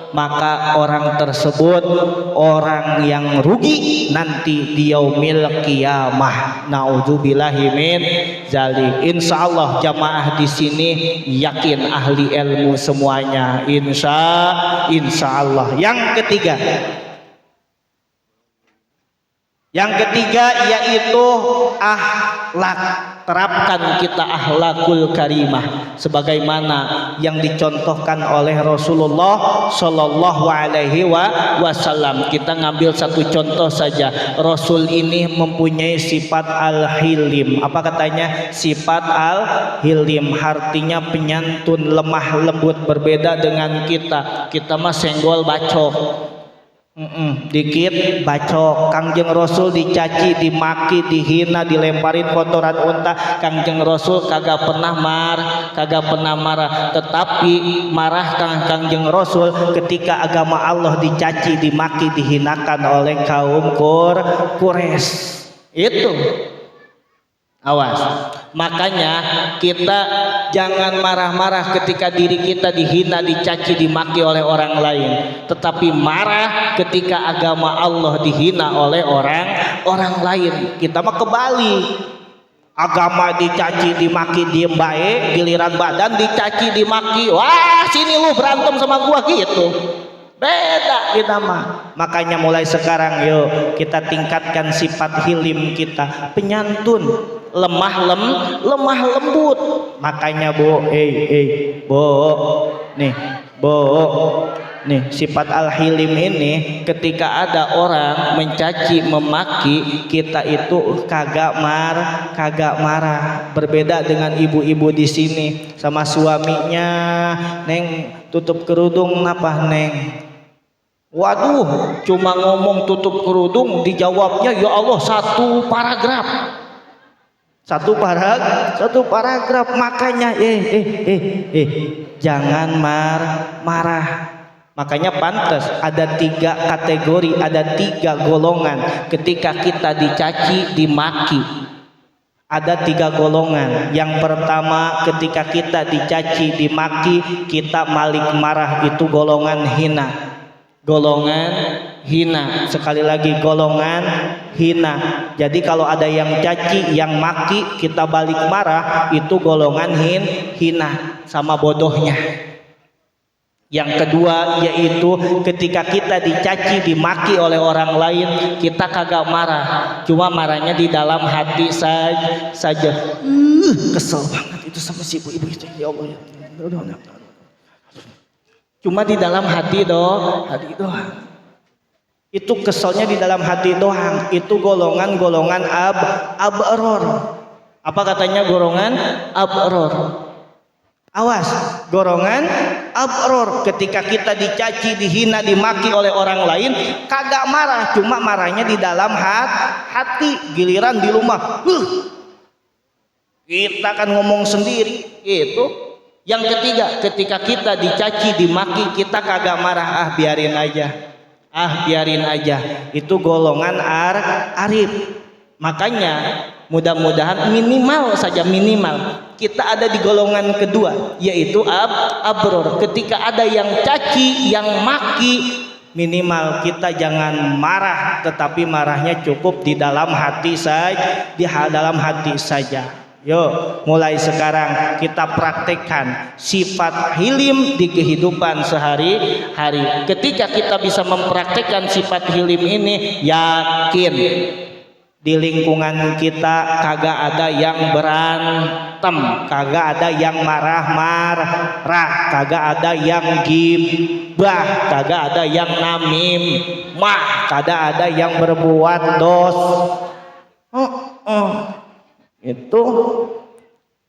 maka orang tersebut orang yang rugi nanti di yaumil qiyamah. Naudzubillahi min zalik. Insyaallah jamaah di sini yakin ahli ilmu semuanya, insyaallah. Yang ketiga yaitu akhlak. Terapkan kita akhlakul karimah sebagaimana yang dicontohkan oleh Rasulullah Shallallahu Alaihi Wasallam. Kita ngambil satu contoh saja. Rasul ini mempunyai sifat al-hilim. Apa katanya? Sifat al-hilim, artinya penyantun, lemah lembut. Berbeda dengan kita. Kita mah senggol bacok. Dikit bacok. Kangjeng Rasul dicaci, dimaki, dihina, dilemparin kotoran unta. Kangjeng Rasul kagak pernah marah. Tetapi marah Kangjeng Rasul ketika agama Allah dicaci, dimaki, dihinakan oleh kaum Quraisy. Itu awas. Makanya kita jangan marah-marah ketika diri kita dihina, dicaci, dimaki oleh orang lain, tetapi marah ketika agama Allah dihina oleh orang lain. Kita mah kebalik. Agama dicaci, dimaki, diem baik, giliran badan dicaci, dimaki, wah sini lu berantem sama gua gitu. Beda kita mah. Makanya mulai sekarang yuk kita tingkatkan sifat hilim kita, penyantun, lemah lembut. Makanya nih sifat al-hilim ini, ketika ada orang mencaci, memaki kita itu kagak marah. Berbeda dengan ibu-ibu di sini sama suaminya, neng tutup kerudung apa neng? Waduh, cuma ngomong tutup kerudung dijawabnya ya Allah satu paragraf. Makanya jangan marah. Makanya pantas ada 3 kategori, ada 3 golongan ketika kita dicaci, dimaki. Ada 3 golongan. Yang pertama, ketika kita dicaci, dimaki, kita malik marah, itu golongan hina. Sekali lagi golongan hina. Jadi kalau ada yang caci, yang maki, kita balik marah, itu golongan hina sama bodohnya. Yang kedua yaitu ketika kita dicaci, dimaki oleh orang lain, kita kagak marah, cuma marahnya di dalam hati saja. Kesel banget itu sama si ibu itu, ya Allah ya. Cuma di dalam hati doang. Itu keselnya di dalam hati doang. Itu golongan abror. Apa katanya golongan abror? Awas, golongan abror. Ketika kita dicaci, dihina, dimaki oleh orang lain, kagak marah, cuma marahnya di dalam hati. Giliran di rumah, kita kan ngomong sendiri. Itu. Yang ketiga, ketika kita dicaci, dimaki, kita kagak marah, biarin aja. Itu golongan arif. Makanya mudah-mudahan minimal kita ada di golongan kedua, yaitu abror. Ketika ada yang caci, yang maki, minimal kita jangan marah, tetapi marahnya cukup di dalam hati saja, Yuk, mulai sekarang kita praktekkan sifat hilim di kehidupan sehari-hari. Ketika kita bisa mempraktekkan sifat hilim ini, yakin di lingkungan kita kagak ada yang berantem, kagak ada yang marah-marah, kagak ada yang gibah, kagak ada yang namimah, kagak ada yang berbuat dosa. Itu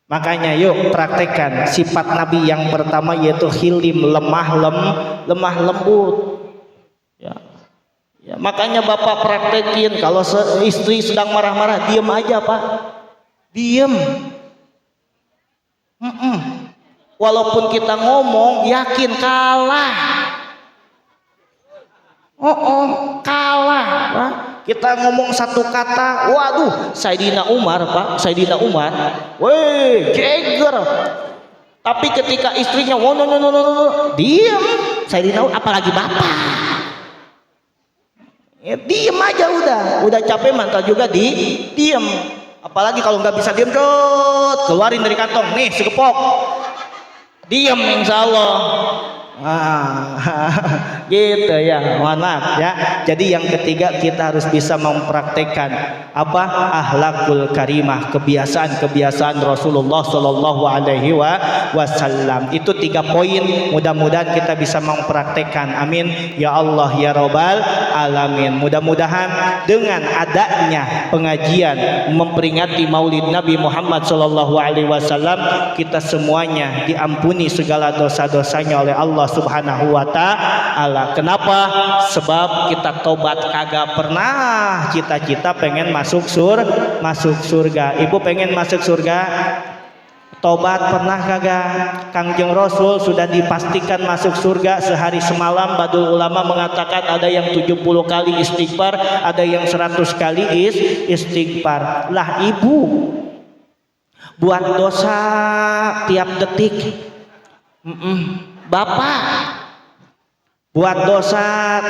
makanya yuk praktekkan sifat Nabi yang pertama, yaitu hilim, lemah lembut ya. Ya, makanya bapak praktekin kalau istri sedang marah-marah, diem aja pak, diem. Walaupun kita ngomong yakin kalah, kalah pak. Kita ngomong satu kata, waduh, Sayyidina Umar pak, Sayyidina Umar, weh, geger. Tapi ketika istrinya, no, diem, Sayyidina Umar, apalagi bapak, ya, diem aja udah capek mantal juga diem. Apalagi kalau nggak bisa diem, keluarin dari kantong, nih segepok, diem, insya Allah. Gitu ya, mohon maaf ya. Jadi yang ketiga, kita harus bisa mempraktekkan apa, akhlakul karimah, kebiasaan Rasulullah Shallallahu Alaihi Wasallam. Itu 3 poin, mudah-mudahan kita bisa mempraktekkan. Amin ya Allah ya Rabbal alamin. Mudah-mudahan dengan adanya pengajian memperingati Maulid Nabi Muhammad Shallallahu Alaihi Wasallam, kita semuanya diampuni segala dosa-dosanya oleh Allah Subhanahu wa ta'ala. Kenapa? Sebab kita tobat kagak pernah cita-cita pengen masuk surga. Ibu pengen masuk surga? Tobat pernah kagak? Kangjeng Rasul sudah dipastikan masuk surga sehari semalam. Badul ulama mengatakan ada yang 70 kali istighfar, ada yang 100 kali istighfar. Lah ibu buat dosa tiap detik, bapak buat dosa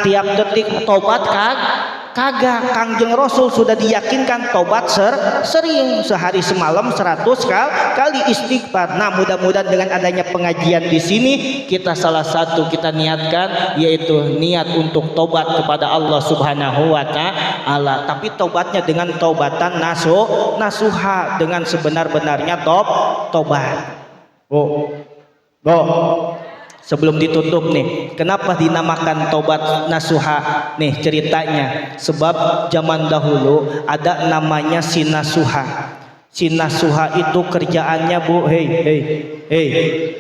tiap detik, tobat kagak. Kangjeng Rasul sudah diyakinkan tobat sering, sehari semalam 100 kali istighfar. Nah, mudah-mudahan dengan adanya pengajian di sini, kita salah satu kita niatkan, yaitu niat untuk tobat kepada Allah Subhanahu wa ta'ala. Tapi tobatnya dengan taubatan nasuha, dengan sebenar-benarnya tobat. Sebelum ditutup nih, kenapa dinamakan tobat nasuha? Nih ceritanya, sebab zaman dahulu ada namanya sinasuha. Sinasuha itu kerjaannya bu,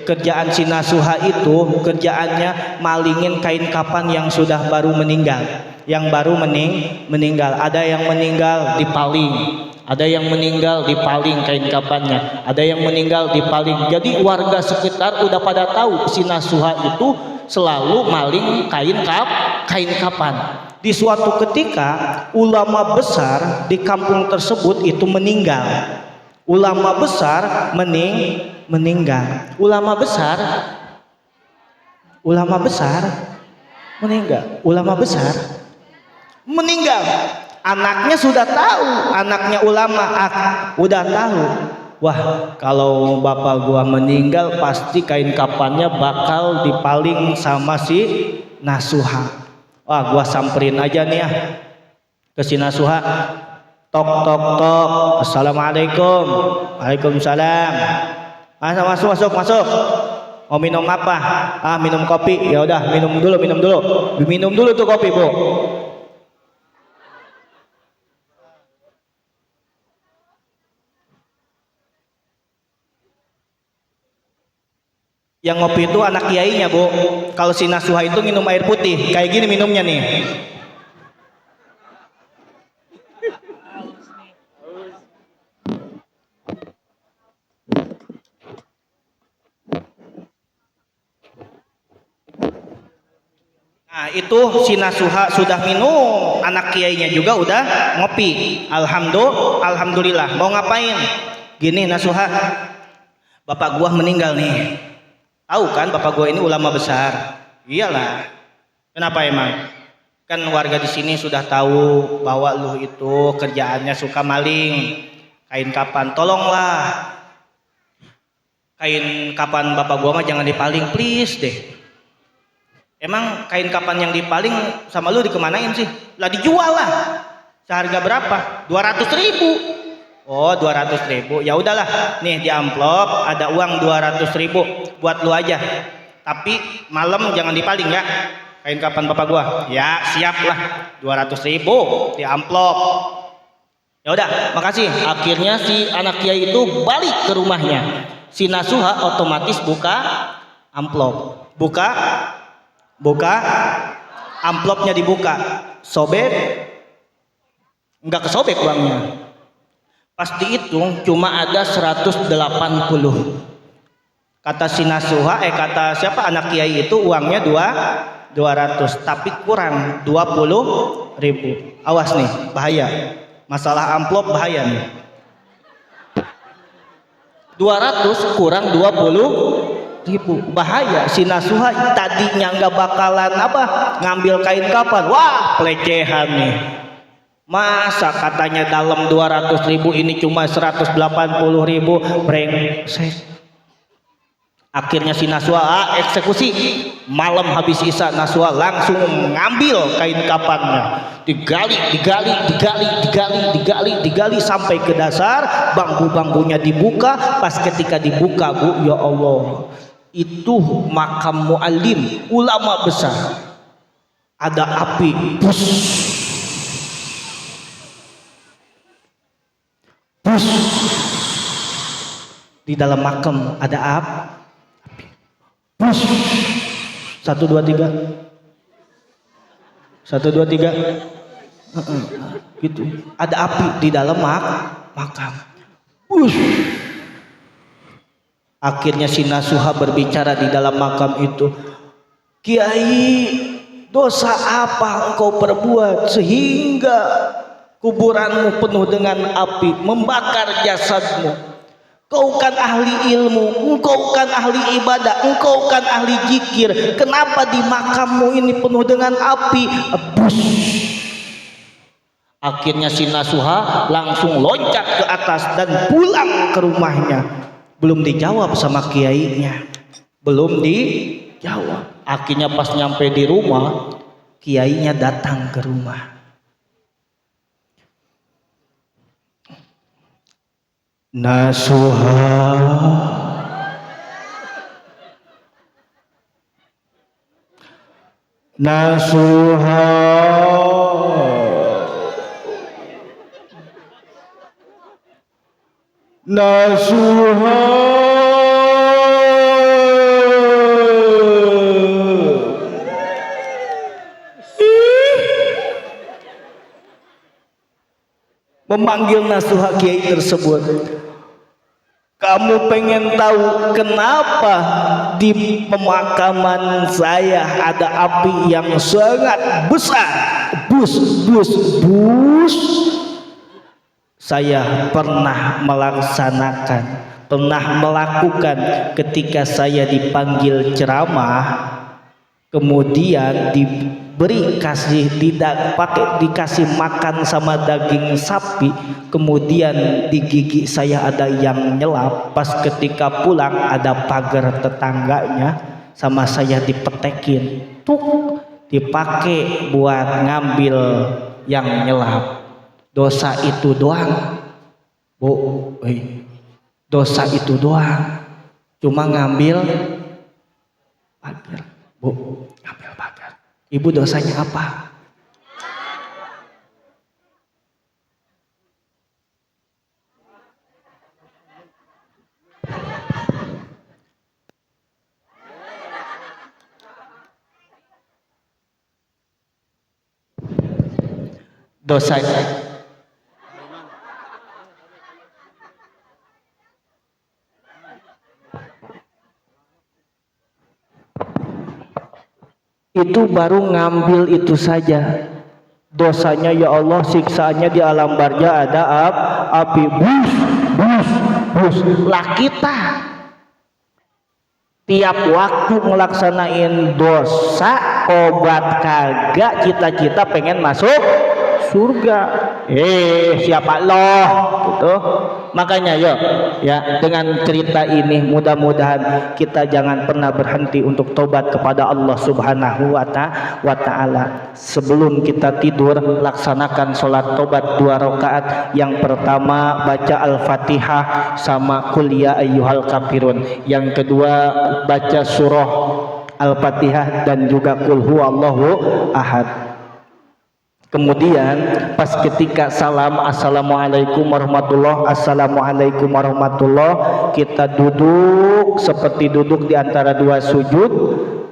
kerjaan sinasuha itu kerjaannya malingin kain kapan yang sudah baru meninggal, meninggal. Ada yang meninggal dipaling, ada yang meninggal dipaling kain kapannya, ada yang meninggal dipaling. Jadi warga sekitar udah pada tahu si nasuha itu selalu maling kain kapan. Di suatu ketika ulama besar di kampung tersebut itu meninggal. Ulama besar meninggal. Ulama besar meninggal. Anaknya sudah tahu, anaknya ulama udah tahu. Wah, kalau bapak gua meninggal pasti kain kapannya bakal dipaling sama si nasuha. Wah, gua samperin aja nih ya ke si nasuha. Tok. Assalamualaikum. Waalaikumsalam. Masuk. Mau minum apa? Minum kopi. Ya udah, minum dulu. Minum dulu tuh kopi, Bu. Yang ngopi itu anak kiainya, Bu. Kalau si nasuha itu minum air putih, kayak gini minumnya nih. Nah, itu si nasuha sudah minum, anak kiainya juga udah ngopi. Alhamdulillah. Mau ngapain? Gini nasuha, bapak gua meninggal nih. Tahu kan bapak gue ini ulama besar. Iyalah. Kenapa emang? Kan warga di sini sudah tahu bahwa lu itu kerjaannya suka maling. kain kapan, tolonglah kain kapan bapak gua mah jangan dipaling please deh. Emang kain kapan yang dipaling sama lu dikemanain sih? Lah dijual lah. Seharga berapa? 200.000. Oh 200.000. Ya udahlah, nih di amplop ada uang 200.000 buat lu aja. Tapi malam jangan dipaling ya. Kain kapan bapak gua? Ya siap lah. 200.000 di amplop. Ya udah, makasih. Akhirnya si anak kiai itu balik ke rumahnya. Si Nasuha otomatis buka amplop. Buka amplopnya dibuka. Sobek. Enggak kesobek uangnya. Pas dihitung cuma ada 180. Kata si Nasuha, kata siapa anak kiai itu uangnya 200, tapi kurang 20.000. Awas nih, bahaya. Masalah amplop bahaya nih. 200 kurang 20.000, bahaya. Si Nasuha tadinya nggak bakalan ngambil kain kapan, wah pelecehan nih. Masa katanya dalam 200.000 ini cuma 180.000, brengsek. Akhirnya si Nasuha eksekusi. Malam habis isya Nasuha langsung ngambil kain kapannya, digali sampai ke dasar, bangku-bangkunya dibuka. Pas ketika dibuka, Bu, ya Allah, itu makam muallim ulama besar. Ada api, pus, di dalam makam ada api. 1 2 3 gitu. Ada api di dalam makam. Akhirnya si Nasuha berbicara di dalam makam itu, Kiai, dosa apa engkau perbuat sehingga kuburanmu penuh dengan api membakar jasadmu? Engkau kan ahli ilmu, engkau kan ahli ibadah, engkau kan ahli zikir. Kenapa di makammu ini penuh dengan api? Bus. Akhirnya si Nasuha langsung loncat ke atas dan pulang ke rumahnya. Belum dijawab sama kiainya. Belum dijawab. Akhirnya pas nyampe di rumah, kiainya datang ke rumah. Nasuha, Nasuha, Nasuha, memanggil Nasuha kiai tersebut. Kamu pengen tahu kenapa di pemakaman saya ada api yang sangat besar? Bus. Saya pernah melakukan ketika saya dipanggil ceramah, kemudian dikasih makan sama daging sapi, kemudian di gigi saya ada yang nyelap. Pas ketika pulang ada pagar tetangganya sama saya dipetekin, dipakai buat ngambil yang nyelap. Dosa itu doang, Bu. Dosa itu doang, cuma ngambil pagar, Bu. Ngambil pagar. Ibu dosanya apa? Dosa itu baru ngambil itu saja. Dosanya ya Allah, siksaannya di alam barza ada api. Bus. Lah kita tiap waktu ngelaksanain dosa, obat kagak, cita-cita pengen masuk surga. siapa Allah gitu. Makanya yuk ya, dengan cerita ini mudah-mudahan kita jangan pernah berhenti untuk tobat kepada Allah Subhanahu wa Ta'ala. Sebelum kita tidur, laksanakan sholat tobat 2 rakaat. Yang pertama baca Al-Fatihah sama Qul ya ayyuhal kafirun. Yang kedua baca surah Al-Fatihah dan juga Qul huwallahu ahad. Kemudian pas ketika salam assalamualaikum warahmatullah, assalamualaikum warahmatullah, kita duduk seperti duduk di antara 2 sujud.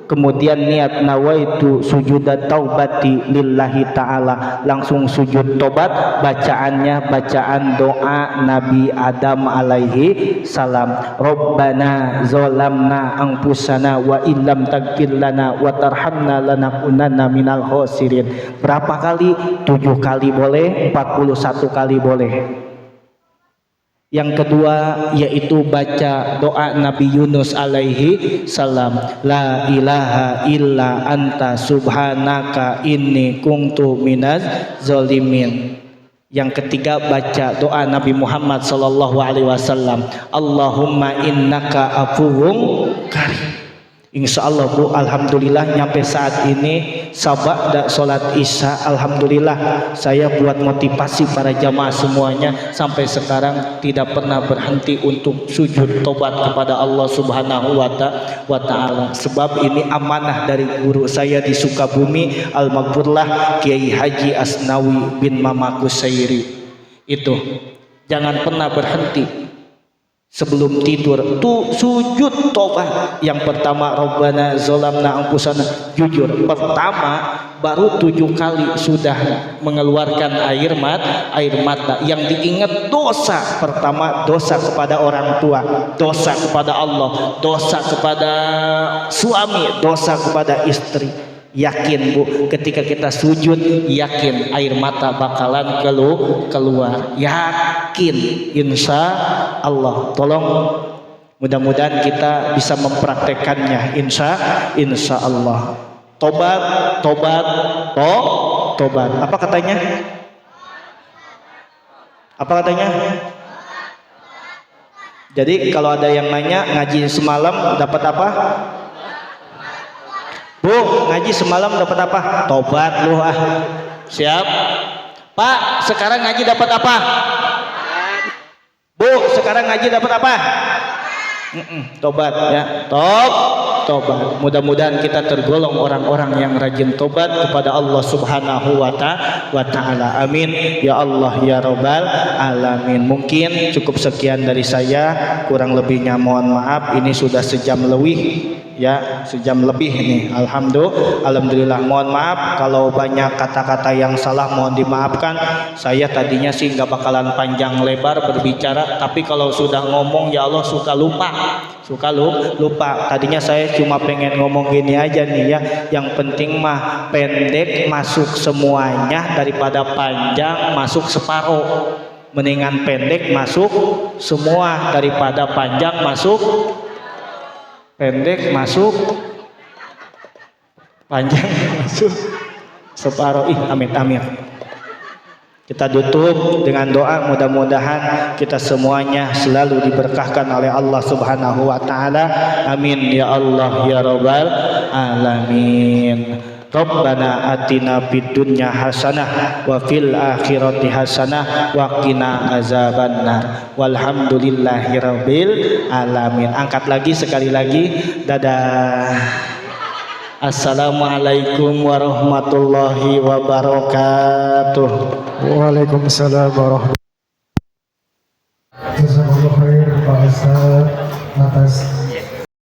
Kemudian niat nawaitu sujudat taubati lillahi ta'ala, langsung sujud tobat. Bacaannya bacaan doa Nabi Adam alaihi salam, Rabbana zolamna anfusana wa illam taghfir lana wa tarhamna lanakunanna minal khosirin. Berapa kali? 7 kali boleh, 41 kali boleh. Yang kedua yaitu baca doa Nabi Yunus alaihi salam, la ilaha illa anta subhanaka inni kuntu minaz zalimin. Yang ketiga baca doa Nabi Muhammad sallallahu alaihi wasallam, Allahumma innaka afuwun karim. Insya Allah Bu, alhamdulillah nyampe saat ini sabak sholat isya, alhamdulillah saya buat motivasi para jamaah semuanya sampai sekarang tidak pernah berhenti untuk sujud tobat kepada Allah Subhanahu wa Ta'ala. Sebab ini amanah dari guru saya di Sukabumi, Al-Maghfurlah Kiai Haji Asnawi bin Mama Kusairi. Itu jangan pernah berhenti sebelum tidur tuh sujud tobat. Yang pertama Rabbana zolamna anfusana, jujur pertama baru 7 kali sudah mengeluarkan air mata. Yang diingat dosa pertama, dosa kepada orang tua, dosa kepada Allah, dosa kepada suami, dosa kepada istri. Yakin Bu, ketika kita sujud yakin air mata bakalan keluar, yakin insya Allah. Tolong mudah-mudahan kita bisa mempraktekannya insya Allah. Tobat. Apa katanya? Jadi kalau ada yang nanya ngaji semalam dapat apa? Bu, ngaji semalam dapat apa? Tobat lu ah. Siap? Pak, sekarang ngaji dapat apa? Bu, sekarang ngaji dapat apa? Tobat ya. Tobat. Mudah-mudahan kita tergolong orang-orang yang rajin tobat kepada Allah Subhanahu wa Ta'ala. Amin ya Allah ya Rabbal alamin. Mungkin cukup sekian dari saya, kurang lebihnya mohon maaf. Ini sudah sejam lebih ya, sejam lebih nih. Alhamdulillah. Mohon maaf kalau banyak kata-kata yang salah, mohon dimaafkan. Saya tadinya sih nggak bakalan panjang lebar berbicara, tapi kalau sudah ngomong ya Allah suka lupa. Tadinya saya cuma pengen ngomong gini aja nih ya, yang penting mah pendek masuk semuanya daripada panjang masuk separuh. Mendingan pendek masuk semua daripada panjang masuk pendek masuk panjang masuk separuh. Amin. Kita tutup dengan doa, mudah-mudahan kita semuanya selalu diberkahkan oleh Allah Subhanahu wa Ta'ala. Amin ya Allah ya Rabbal alamin. Rabbana atina fid dunya hasanah wa fil akhirati hasanah wa qina azabannar. Walhamdulillahirabbil alamin. Angkat lagi sekali lagi. Dadah. Assalamualaikum warahmatullahi wabarakatuh. Waalaikumsalam warahmatullahi wabarakatuh. Jazakallahu khair Pak Ustaz atas